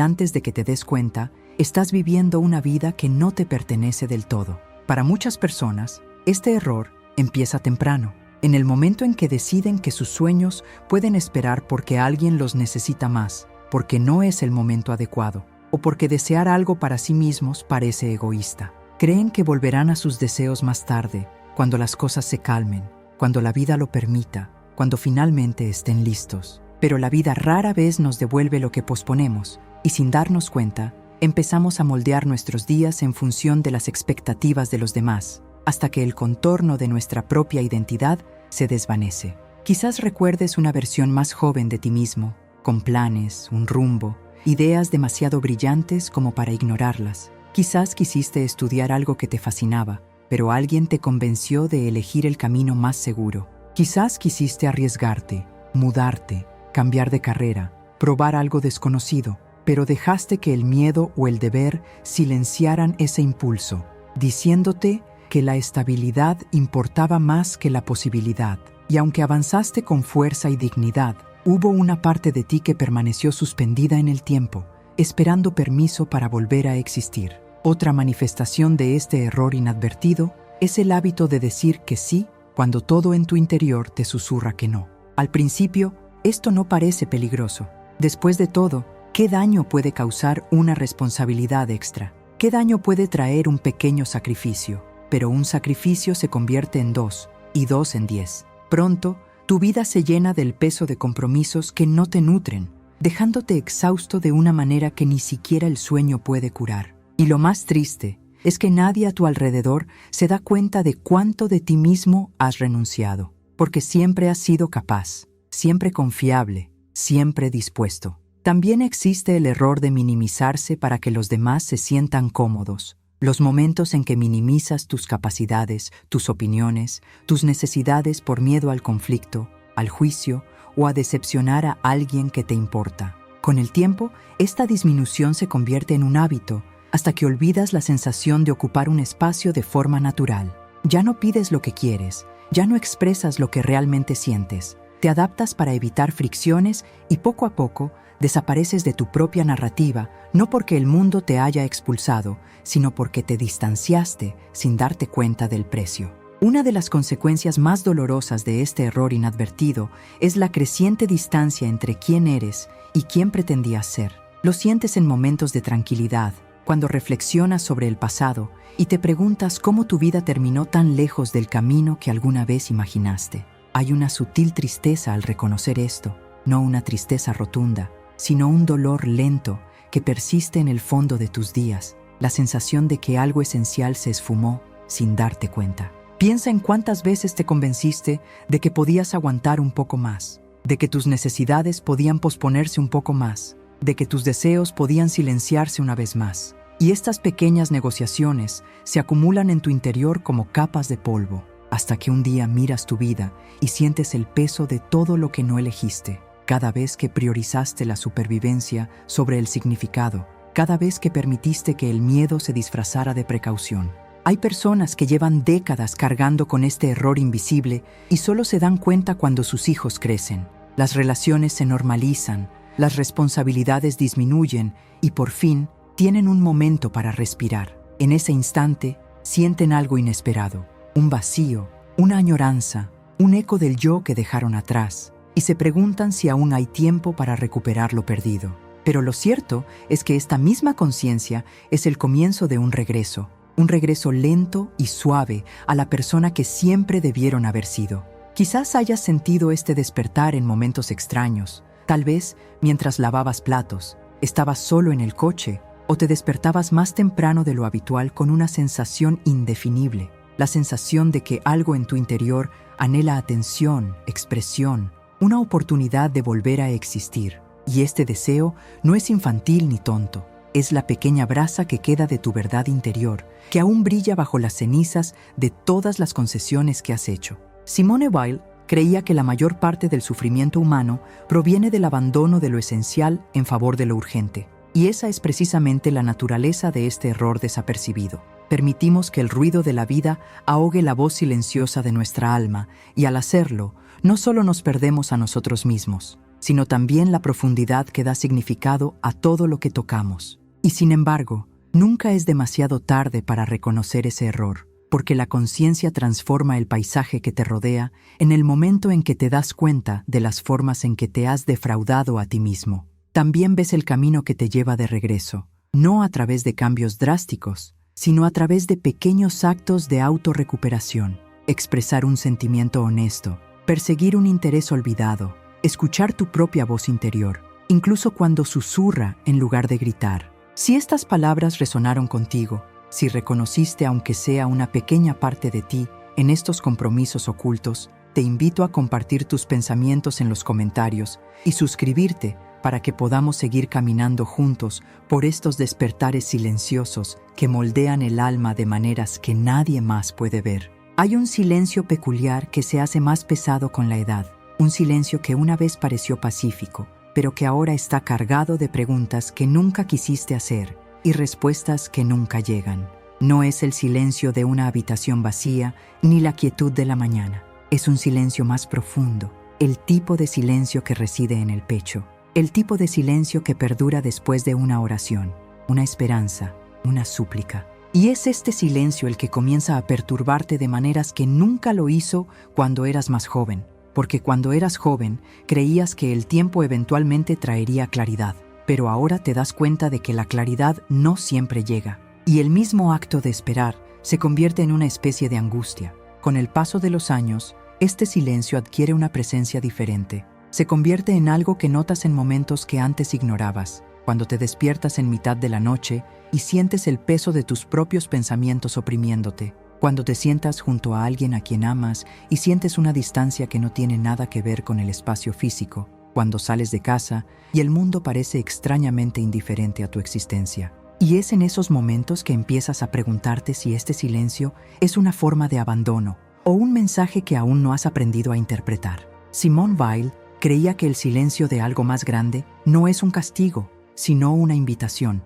antes de que te des cuenta, estás viviendo una vida que no te pertenece del todo. Para muchas personas, este error empieza temprano, en el momento en que deciden que sus sueños pueden esperar porque alguien los necesita más, porque no es el momento adecuado, o porque desear algo para sí mismos parece egoísta. Creen que volverán a sus deseos más tarde, cuando las cosas se calmen, cuando la vida lo permita, cuando finalmente estén listos. Pero la vida rara vez nos devuelve lo que posponemos, y sin darnos cuenta, empezamos a moldear nuestros días en función de las expectativas de los demás, hasta que el contorno de nuestra propia identidad se desvanece. Quizás recuerdes una versión más joven de ti mismo, con planes, un rumbo, ideas demasiado brillantes como para ignorarlas. Quizás quisiste estudiar algo que te fascinaba, pero alguien te convenció de elegir el camino más seguro. Quizás quisiste arriesgarte, mudarte, cambiar de carrera, probar algo desconocido, pero dejaste que el miedo o el deber silenciaran ese impulso, diciéndote que la estabilidad importaba más que la posibilidad. Y aunque avanzaste con fuerza y dignidad, hubo una parte de ti que permaneció suspendida en el tiempo, esperando permiso para volver a existir. Otra manifestación de este error inadvertido es el hábito de decir que sí cuando todo en tu interior te susurra que no. Al principio, esto no parece peligroso. Después de todo, ¿qué daño puede causar una responsabilidad extra? ¿Qué daño puede traer un pequeño sacrificio? Pero un sacrificio se convierte en 2 y 2 en 10. Pronto, Tu vida se llena del peso de compromisos que no te nutren, dejándote exhausto de una manera que ni siquiera el sueño puede curar. Y lo más triste es que nadie a tu alrededor se da cuenta de cuánto de ti mismo has renunciado, porque siempre has sido capaz, siempre confiable, siempre dispuesto. También existe el error de minimizarse para que los demás se sientan cómodos. Los momentos en que minimizas tus capacidades, tus opiniones, tus necesidades por miedo al conflicto, al juicio o a decepcionar a alguien que te importa. Con el tiempo, esta disminución se convierte en un hábito hasta que olvidas la sensación de ocupar un espacio de forma natural. Ya no pides lo que quieres, ya no expresas lo que realmente sientes. Te adaptas para evitar fricciones y poco a poco desapareces de tu propia narrativa, no porque el mundo te haya expulsado, sino porque te distanciaste sin darte cuenta del precio. Una de las consecuencias más dolorosas de este error inadvertido es la creciente distancia entre quién eres y quién pretendías ser. Lo sientes en momentos de tranquilidad, cuando reflexionas sobre el pasado y te preguntas cómo tu vida terminó tan lejos del camino que alguna vez imaginaste. Hay una sutil tristeza al reconocer esto, no una tristeza rotunda, sino un dolor lento que persiste en el fondo de tus días, la sensación de que algo esencial se esfumó sin darte cuenta. Piensa en cuántas veces te convenciste de que podías aguantar un poco más, de que tus necesidades podían posponerse un poco más, de que tus deseos podían silenciarse una vez más. Y estas pequeñas negociaciones se acumulan en tu interior como capas de polvo, hasta que un día miras tu vida y sientes el peso de todo lo que no elegiste. Cada vez que priorizaste la supervivencia sobre el significado, cada vez que permitiste que el miedo se disfrazara de precaución. Hay personas que llevan décadas cargando con este error invisible y solo se dan cuenta cuando sus hijos crecen. Las relaciones se normalizan, las responsabilidades disminuyen y por fin tienen un momento para respirar. En ese instante sienten algo inesperado, un vacío, una añoranza, un eco del yo que dejaron atrás, y se preguntan si aún hay tiempo para recuperar lo perdido. Pero lo cierto es que esta misma conciencia es el comienzo de un regreso lento y suave a la persona que siempre debieron haber sido. Quizás hayas sentido este despertar en momentos extraños, tal vez mientras lavabas platos, estabas solo en el coche o te despertabas más temprano de lo habitual con una sensación indefinible, la sensación de que algo en tu interior anhela atención, expresión, una oportunidad de volver a existir. Y este deseo no es infantil ni tonto, es la pequeña brasa que queda de tu verdad interior, que aún brilla bajo las cenizas de todas las concesiones que has hecho. Simone Weil creía que la mayor parte del sufrimiento humano proviene del abandono de lo esencial en favor de lo urgente. Y esa es precisamente la naturaleza de este error desapercibido. Permitimos que el ruido de la vida ahogue la voz silenciosa de nuestra alma, y al hacerlo, no solo nos perdemos a nosotros mismos, sino también la profundidad que da significado a todo lo que tocamos. Y sin embargo, nunca es demasiado tarde para reconocer ese error, porque la conciencia transforma el paisaje que te rodea en el momento en que te das cuenta de las formas en que te has defraudado a ti mismo. También ves el camino que te lleva de regreso, no a través de cambios drásticos, sino a través de pequeños actos de autorrecuperación, expresar un sentimiento honesto, perseguir un interés olvidado, escuchar tu propia voz interior, incluso cuando susurra en lugar de gritar. Si estas palabras resonaron contigo, si reconociste aunque sea una pequeña parte de ti en estos compromisos ocultos, te invito a compartir tus pensamientos en los comentarios y suscribirte para que podamos seguir caminando juntos por estos despertares silenciosos que moldean el alma de maneras que nadie más puede ver. Hay un silencio peculiar que se hace más pesado con la edad, un silencio que una vez pareció pacífico, pero que ahora está cargado de preguntas que nunca quisiste hacer y respuestas que nunca llegan. No es el silencio de una habitación vacía ni la quietud de la mañana. Es un silencio más profundo, el tipo de silencio que reside en el pecho, el tipo de silencio que perdura después de una oración, una esperanza, una súplica. Y es este silencio el que comienza a perturbarte de maneras que nunca lo hizo cuando eras más joven, porque cuando eras joven creías que el tiempo eventualmente traería claridad, pero ahora te das cuenta de que la claridad no siempre llega, y el mismo acto de esperar se convierte en una especie de angustia. Con el paso de los años, este silencio adquiere una presencia diferente. Se convierte en algo que notas en momentos que antes ignorabas, cuando te despiertas en mitad de la noche y sientes el peso de tus propios pensamientos oprimiéndote, cuando te sientas junto a alguien a quien amas y sientes una distancia que no tiene nada que ver con el espacio físico, cuando sales de casa y el mundo parece extrañamente indiferente a tu existencia. Y es en esos momentos que empiezas a preguntarte si este silencio es una forma de abandono o un mensaje que aún no has aprendido a interpretar. Simone Weil creía que el silencio de algo más grande no es un castigo, sino una invitación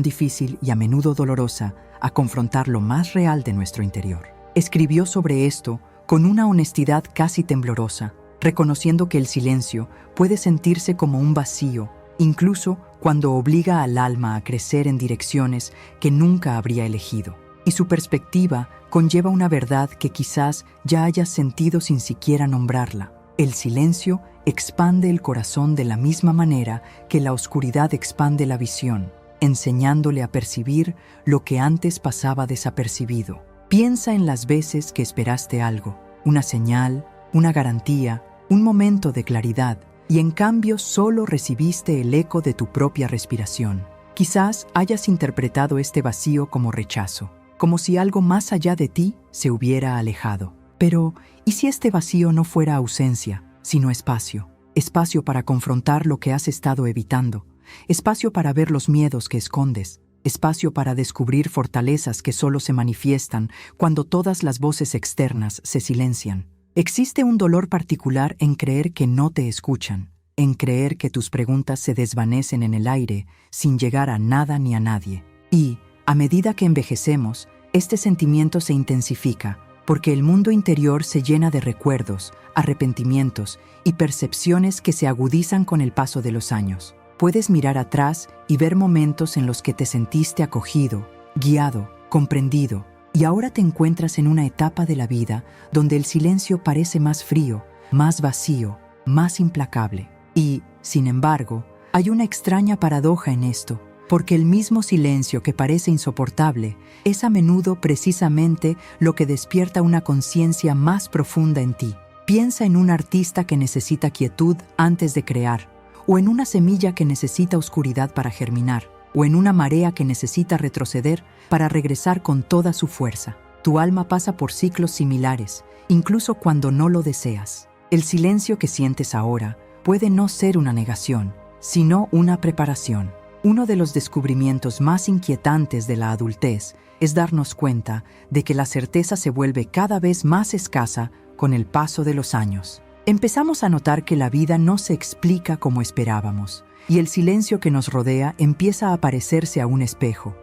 difícil y a menudo dolorosa a confrontar lo más real de nuestro interior. Escribió sobre esto con una honestidad casi temblorosa, reconociendo que el silencio puede sentirse como un vacío, incluso cuando obliga al alma a crecer en direcciones que nunca habría elegido. Y su perspectiva conlleva una verdad que quizás ya hayas sentido sin siquiera nombrarla. El silencio expande el corazón de la misma manera que la oscuridad expande la visión, enseñándole a percibir lo que antes pasaba desapercibido. Piensa en las veces que esperaste algo, una señal, una garantía, un momento de claridad, y en cambio solo recibiste el eco de tu propia respiración. Quizás hayas interpretado este vacío como rechazo, como si algo más allá de ti se hubiera alejado. Pero, ¿y si este vacío no fuera ausencia, sino espacio? Espacio para confrontar lo que has estado evitando, espacio para ver los miedos que escondes, espacio para descubrir fortalezas que solo se manifiestan cuando todas las voces externas se silencian. Existe un dolor particular en creer que no te escuchan, en creer que tus preguntas se desvanecen en el aire sin llegar a nada ni a nadie. Y, a medida que envejecemos, este sentimiento se intensifica, porque el mundo interior se llena de recuerdos, arrepentimientos y percepciones que se agudizan con el paso de los años. Puedes mirar atrás y ver momentos en los que te sentiste acogido, guiado, comprendido, y ahora te encuentras en una etapa de la vida donde el silencio parece más frío, más vacío, más implacable. Y, sin embargo, hay una extraña paradoja en esto, porque el mismo silencio que parece insoportable es a menudo precisamente lo que despierta una conciencia más profunda en ti. Piensa en un artista que necesita quietud antes de crear, o en una semilla que necesita oscuridad para germinar, o en una marea que necesita retroceder para regresar con toda su fuerza. Tu alma pasa por ciclos similares, incluso cuando no lo deseas. El silencio que sientes ahora puede no ser una negación, sino una preparación. Uno de los descubrimientos más inquietantes de la adultez es darnos cuenta de que la certeza se vuelve cada vez más escasa con el paso de los años. Empezamos a notar que la vida no se explica como esperábamos, y el silencio que nos rodea empieza a parecerse a un espejo,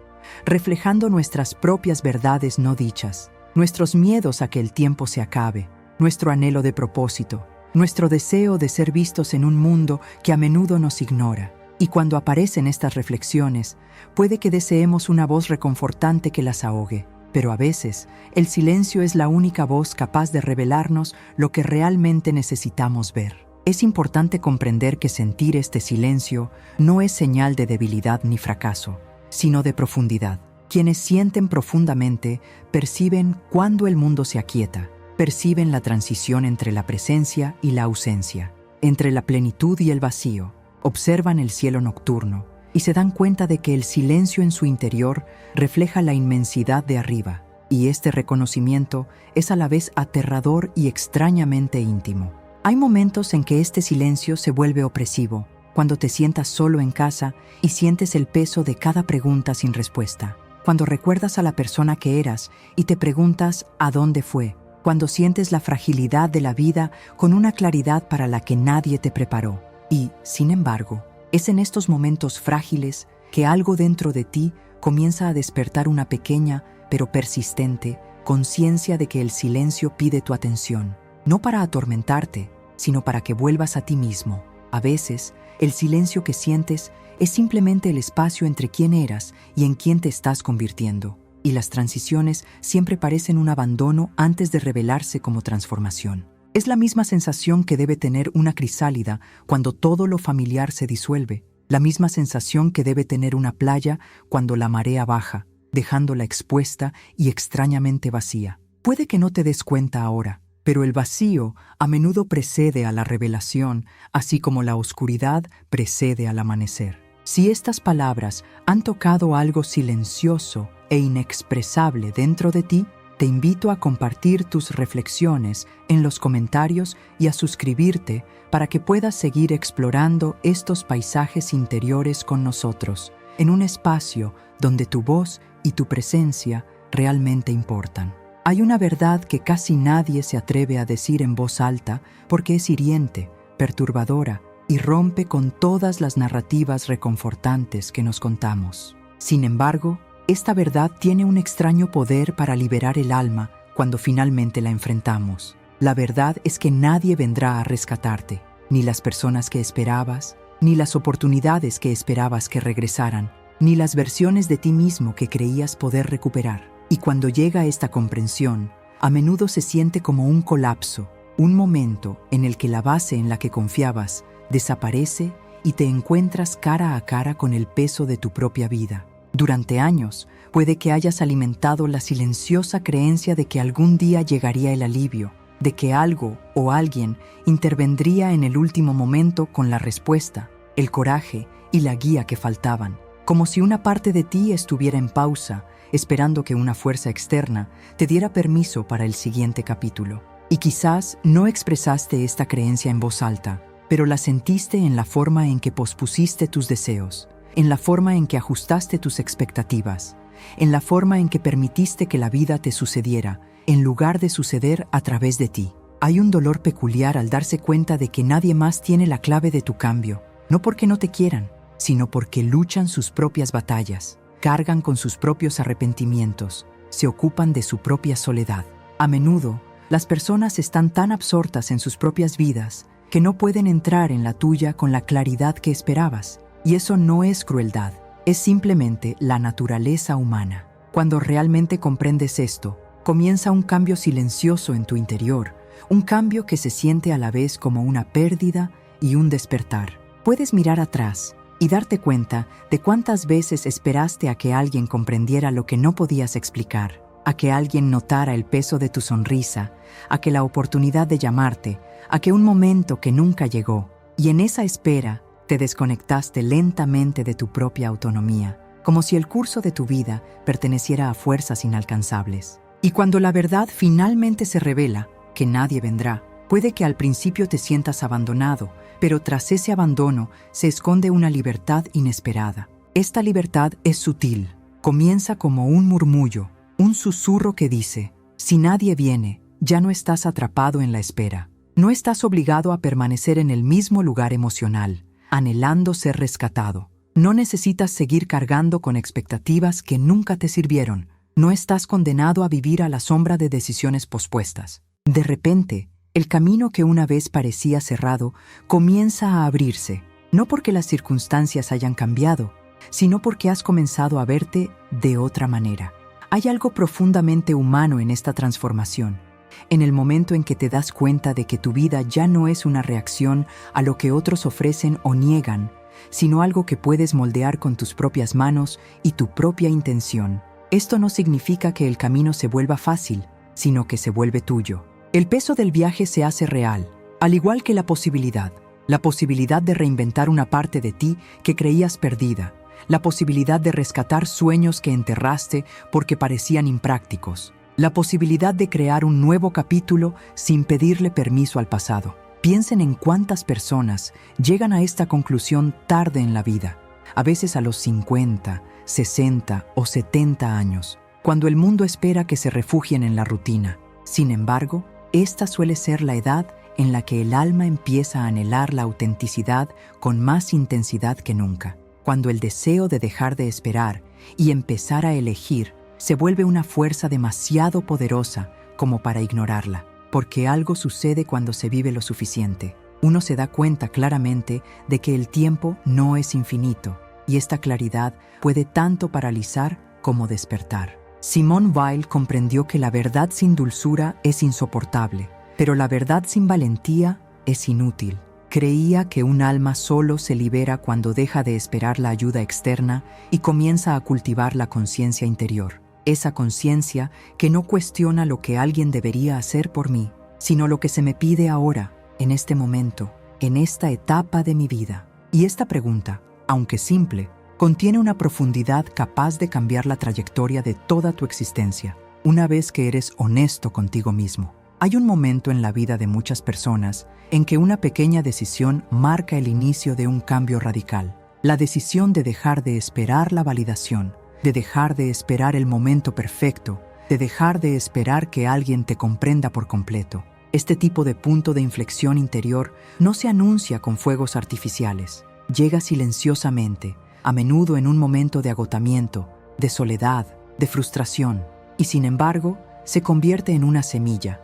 reflejando nuestras propias verdades no dichas, nuestros miedos a que el tiempo se acabe, nuestro anhelo de propósito, nuestro deseo de ser vistos en un mundo que a menudo nos ignora. Y cuando aparecen estas reflexiones, puede que deseemos una voz reconfortante que las ahogue, pero a veces el silencio es la única voz capaz de revelarnos lo que realmente necesitamos ver. Es importante comprender que sentir este silencio no es señal de debilidad ni fracaso, sino de profundidad. Quienes sienten profundamente perciben cuando el mundo se aquieta, perciben la transición entre la presencia y la ausencia, entre la plenitud y el vacío, observan el cielo nocturno y se dan cuenta de que el silencio en su interior refleja la inmensidad de arriba, y este reconocimiento es a la vez aterrador y extrañamente íntimo. Hay momentos en que este silencio se vuelve opresivo, cuando te sientas solo en casa y sientes el peso de cada pregunta sin respuesta, cuando recuerdas a la persona que eras y te preguntas ¿a dónde fue?, cuando sientes la fragilidad de la vida con una claridad para la que nadie te preparó. Y, sin embargo, es en estos momentos frágiles que algo dentro de ti comienza a despertar una pequeña, pero persistente, conciencia de que el silencio pide tu atención, no para atormentarte, sino para que vuelvas a ti mismo. A veces, el silencio que sientes es simplemente el espacio entre quién eras y en quién te estás convirtiendo, y las transiciones siempre parecen un abandono antes de revelarse como transformación. Es la misma sensación que debe tener una crisálida cuando todo lo familiar se disuelve, la misma sensación que debe tener una playa cuando la marea baja, dejándola expuesta y extrañamente vacía. Puede que no te des cuenta ahora, Pero el vacío a menudo precede a la revelación, así como la oscuridad precede al amanecer. Si estas palabras han tocado algo silencioso e inexpresable dentro de ti, te invito a compartir tus reflexiones en los comentarios y a suscribirte para que puedas seguir explorando estos paisajes interiores con nosotros, en un espacio donde tu voz y tu presencia realmente importan. Hay una verdad que casi nadie se atreve a decir en voz alta porque es hiriente, perturbadora y rompe con todas las narrativas reconfortantes que nos contamos. Sin embargo, esta verdad tiene un extraño poder para liberar el alma cuando finalmente la enfrentamos. La verdad es que nadie vendrá a rescatarte, ni las personas que esperabas, ni las oportunidades que esperabas que regresaran, ni las versiones de ti mismo que creías poder recuperar. Y cuando llega esta comprensión, a menudo se siente como un colapso, un momento en el que la base en la que confiabas desaparece y te encuentras cara a cara con el peso de tu propia vida. Durante años, puede que hayas alimentado la silenciosa creencia de que algún día llegaría el alivio, de que algo o alguien intervendría en el último momento con la respuesta, el coraje y la guía que faltaban, como si una parte de ti estuviera en pausa, esperando que una fuerza externa te diera permiso para el siguiente capítulo. Y quizás no expresaste esta creencia en voz alta, pero la sentiste en la forma en que pospusiste tus deseos, en la forma en que ajustaste tus expectativas, en la forma en que permitiste que la vida te sucediera, en lugar de suceder a través de ti. Hay un dolor peculiar al darse cuenta de que nadie más tiene la clave de tu cambio, no porque no te quieran, sino porque luchan sus propias batallas, cargan con sus propios arrepentimientos, se ocupan de su propia soledad. A menudo, las personas están tan absortas en sus propias vidas que no pueden entrar en la tuya con la claridad que esperabas. Y eso no es crueldad, es simplemente la naturaleza humana. Cuando realmente comprendes esto, comienza un cambio silencioso en tu interior, un cambio que se siente a la vez como una pérdida y un despertar. Puedes mirar atrás y darte cuenta de cuántas veces esperaste a que alguien comprendiera lo que no podías explicar, a que alguien notara el peso de tu sonrisa, a que la oportunidad de llamarte, a que un momento que nunca llegó. Y en esa espera, te desconectaste lentamente de tu propia autonomía, como si el curso de tu vida perteneciera a fuerzas inalcanzables. Y cuando la verdad finalmente se revela, que nadie vendrá, puede que al principio te sientas abandonado, pero tras ese abandono se esconde una libertad inesperada. Esta libertad es sutil, comienza como un murmullo, un susurro que dice: si nadie viene, ya no estás atrapado en la espera. No estás obligado a permanecer en el mismo lugar emocional, anhelando ser rescatado. No necesitas seguir cargando con expectativas que nunca te sirvieron. No estás condenado a vivir a la sombra de decisiones pospuestas. De repente, el camino que una vez parecía cerrado comienza a abrirse, no porque las circunstancias hayan cambiado, sino porque has comenzado a verte de otra manera. Hay algo profundamente humano en esta transformación. En el momento en que te das cuenta de que tu vida ya no es una reacción a lo que otros ofrecen o niegan, sino algo que puedes moldear con tus propias manos y tu propia intención. Esto no significa que el camino se vuelva fácil, sino que se vuelve tuyo. El peso del viaje se hace real, al igual que la posibilidad de reinventar una parte de ti que creías perdida, la posibilidad de rescatar sueños que enterraste porque parecían imprácticos, la posibilidad de crear un nuevo capítulo sin pedirle permiso al pasado. Piensen en cuántas personas llegan a esta conclusión tarde en la vida, a veces a los 50, 60 o 70 años, cuando el mundo espera que se refugien en la rutina. Sin embargo, esta suele ser la edad en la que el alma empieza a anhelar la autenticidad con más intensidad que nunca, cuando el deseo de dejar de esperar y empezar a elegir se vuelve una fuerza demasiado poderosa como para ignorarla, porque algo sucede cuando se vive lo suficiente. Uno se da cuenta claramente de que el tiempo no es infinito, y esta claridad puede tanto paralizar como despertar. Simone Weil comprendió que la verdad sin dulzura es insoportable, pero la verdad sin valentía es inútil. Creía que un alma solo se libera cuando deja de esperar la ayuda externa y comienza a cultivar la conciencia interior. Esa conciencia que no cuestiona lo que alguien debería hacer por mí, sino lo que se me pide ahora, en este momento, en esta etapa de mi vida. Y esta pregunta, aunque simple, contiene una profundidad capaz de cambiar la trayectoria de toda tu existencia, una vez que eres honesto contigo mismo. Hay un momento en la vida de muchas personas en que una pequeña decisión marca el inicio de un cambio radical. La decisión de dejar de esperar la validación, de dejar de esperar el momento perfecto, de dejar de esperar que alguien te comprenda por completo. Este tipo de punto de inflexión interior no se anuncia con fuegos artificiales. Llega silenciosamente, a menudo en un momento de agotamiento, de soledad, de frustración, y sin embargo, se convierte en una semilla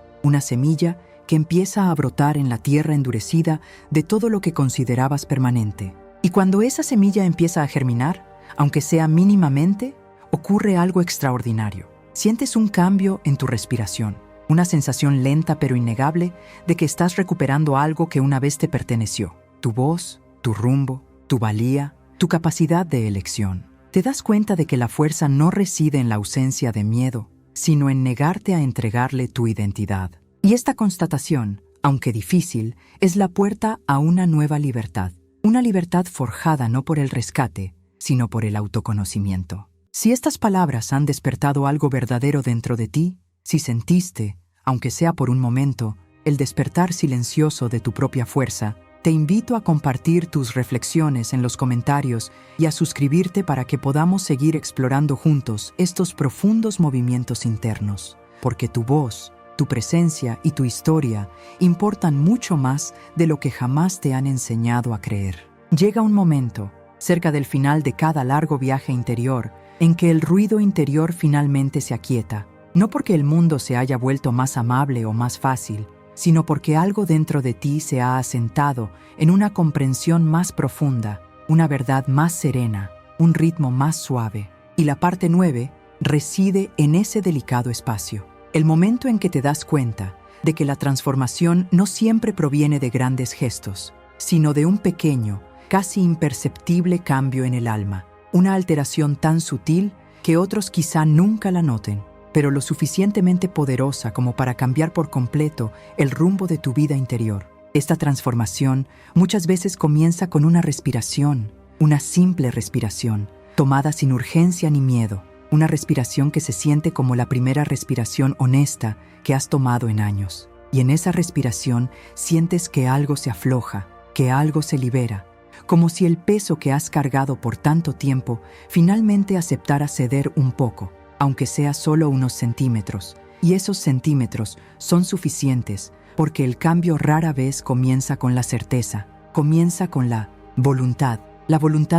que empieza a brotar en la tierra endurecida de todo lo que considerabas permanente. Y cuando esa semilla empieza a germinar, aunque sea mínimamente, ocurre algo extraordinario. Sientes un cambio en tu respiración, una sensación lenta pero innegable de que estás recuperando algo que una vez te perteneció. Tu voz, tu rumbo, tu valía, tu capacidad de elección. Te das cuenta de que la fuerza no reside en la ausencia de miedo, sino en negarte a entregarle tu identidad. Y esta constatación, aunque difícil, es la puerta a una nueva libertad. Una libertad forjada no por el rescate, sino por el autoconocimiento. Si estas palabras han despertado algo verdadero dentro de ti, si sentiste, aunque sea por un momento, el despertar silencioso de tu propia fuerza, te invito a compartir tus reflexiones en los comentarios y a suscribirte para que podamos seguir explorando juntos estos profundos movimientos internos, porque tu voz, tu presencia y tu historia importan mucho más de lo que jamás te han enseñado a creer. Llega un momento, cerca del final de cada largo viaje interior, en que el ruido interior finalmente se aquieta, no porque el mundo se haya vuelto más amable o más fácil, sino porque algo dentro de ti se ha asentado en una comprensión más profunda, una verdad más serena, un ritmo más suave. Y la parte 9 reside en ese delicado espacio. El momento en que te das cuenta de que la transformación no siempre proviene de grandes gestos, sino de un pequeño, casi imperceptible cambio en el alma, una alteración tan sutil que otros quizá nunca la noten, pero lo suficientemente poderosa como para cambiar por completo el rumbo de tu vida interior. Esta transformación muchas veces comienza con una respiración, una simple respiración, tomada sin urgencia ni miedo, una respiración que se siente como la primera respiración honesta que has tomado en años. Y en esa respiración sientes que algo se afloja, que algo se libera, como si el peso que has cargado por tanto tiempo finalmente aceptara ceder un poco, aunque sea solo unos centímetros, y esos centímetros son suficientes porque el cambio rara vez comienza con la certeza, comienza con la voluntad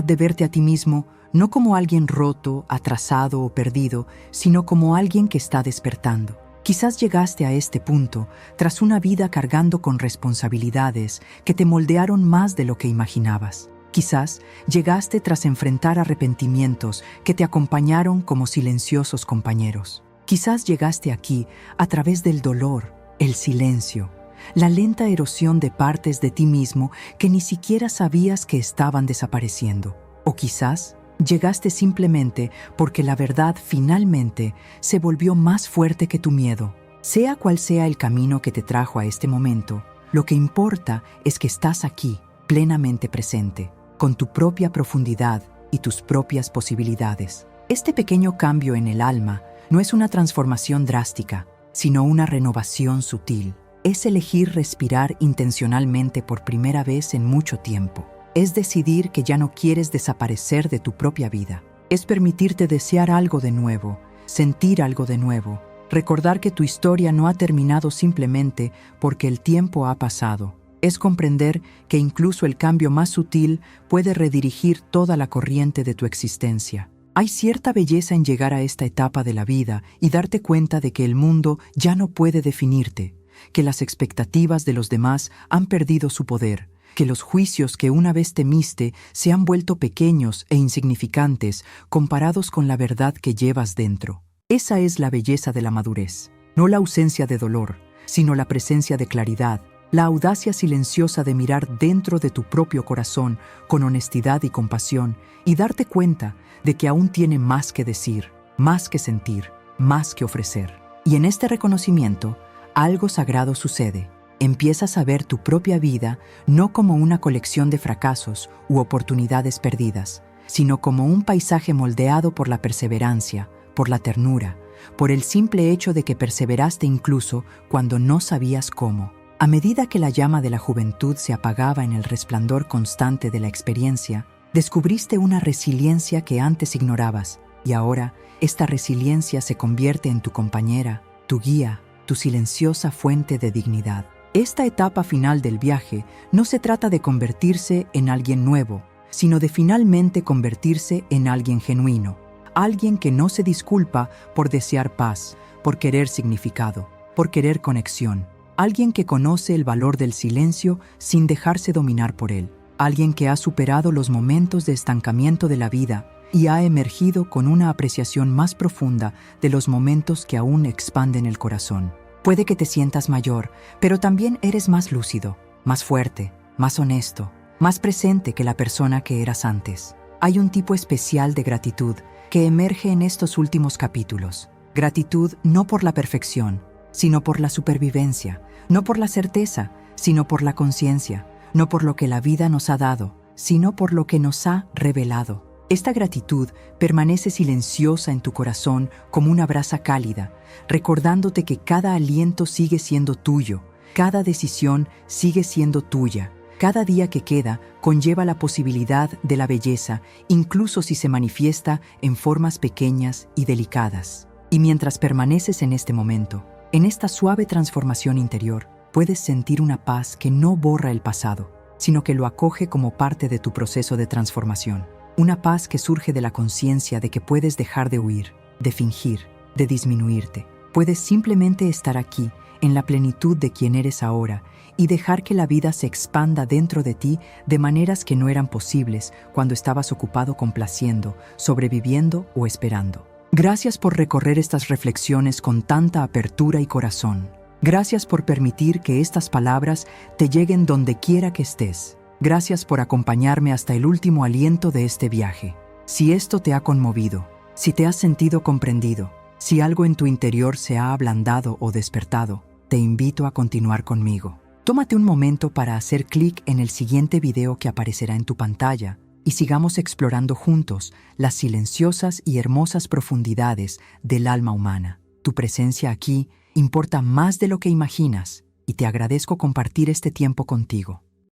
de verte a ti mismo no como alguien roto, atrasado o perdido, sino como alguien que está despertando. Quizás llegaste a este punto tras una vida cargando con responsabilidades que te moldearon más de lo que imaginabas. Quizás llegaste tras enfrentar arrepentimientos que te acompañaron como silenciosos compañeros. Quizás llegaste aquí a través del dolor, el silencio, la lenta erosión de partes de ti mismo que ni siquiera sabías que estaban desapareciendo. O quizás llegaste simplemente porque la verdad finalmente se volvió más fuerte que tu miedo. Sea cual sea el camino que te trajo a este momento, lo que importa es que estás aquí, plenamente presente, con tu propia profundidad y tus propias posibilidades. Este pequeño cambio en el alma no es una transformación drástica, sino una renovación sutil. Es elegir respirar intencionalmente por primera vez en mucho tiempo. Es decidir que ya no quieres desaparecer de tu propia vida. Es permitirte desear algo de nuevo, sentir algo de nuevo, recordar que tu historia no ha terminado simplemente porque el tiempo ha pasado. Es comprender que incluso el cambio más sutil puede redirigir toda la corriente de tu existencia. Hay cierta belleza en llegar a esta etapa de la vida y darte cuenta de que el mundo ya no puede definirte, que las expectativas de los demás han perdido su poder, que los juicios que una vez temiste se han vuelto pequeños e insignificantes comparados con la verdad que llevas dentro. Esa es la belleza de la madurez, no la ausencia de dolor, sino la presencia de claridad, la audacia silenciosa de mirar dentro de tu propio corazón con honestidad y compasión y darte cuenta de que aún tiene más que decir, más que sentir, más que ofrecer. Y en este reconocimiento, algo sagrado sucede. Empiezas a ver tu propia vida no como una colección de fracasos u oportunidades perdidas, sino como un paisaje moldeado por la perseverancia, por la ternura, por el simple hecho de que perseveraste incluso cuando no sabías cómo. A medida que la llama de la juventud se apagaba en el resplandor constante de la experiencia, descubriste una resiliencia que antes ignorabas, y ahora esta resiliencia se convierte en tu compañera, tu guía, tu silenciosa fuente de dignidad. Esta etapa final del viaje no se trata de convertirse en alguien nuevo, sino de finalmente convertirse en alguien genuino, alguien que no se disculpa por desear paz, por querer significado, por querer conexión, alguien que conoce el valor del silencio sin dejarse dominar por él, alguien que ha superado los momentos de estancamiento de la vida y ha emergido con una apreciación más profunda de los momentos que aún expanden el corazón. Puede que te sientas mayor, pero también eres más lúcido, más fuerte, más honesto, más presente que la persona que eras antes. Hay un tipo especial de gratitud que emerge en estos últimos capítulos. Gratitud no por la perfección, sino por la supervivencia, no por la certeza, sino por la conciencia, no por lo que la vida nos ha dado, sino por lo que nos ha revelado. Esta gratitud permanece silenciosa en tu corazón como una brasa cálida, recordándote que cada aliento sigue siendo tuyo, cada decisión sigue siendo tuya. Cada día que queda conlleva la posibilidad de la belleza, incluso si se manifiesta en formas pequeñas y delicadas. Y mientras permaneces en este momento, en esta suave transformación interior, puedes sentir una paz que no borra el pasado, sino que lo acoge como parte de tu proceso de transformación. Una paz que surge de la conciencia de que puedes dejar de huir, de fingir, de disminuirte. Puedes simplemente estar aquí, en la plenitud de quien eres ahora, y dejar que la vida se expanda dentro de ti de maneras que no eran posibles cuando estabas ocupado complaciendo, sobreviviendo o esperando. Gracias por recorrer estas reflexiones con tanta apertura y corazón. Gracias por permitir que estas palabras te lleguen donde quiera que estés. Gracias por acompañarme hasta el último aliento de este viaje. Si esto te ha conmovido, si te has sentido comprendido, si algo en tu interior se ha ablandado o despertado, te invito a continuar conmigo. Tómate un momento para hacer clic en el siguiente video que aparecerá en tu pantalla y sigamos explorando juntos las silenciosas y hermosas profundidades del alma humana. Tu presencia aquí importa más de lo que imaginas y te agradezco compartir este tiempo contigo.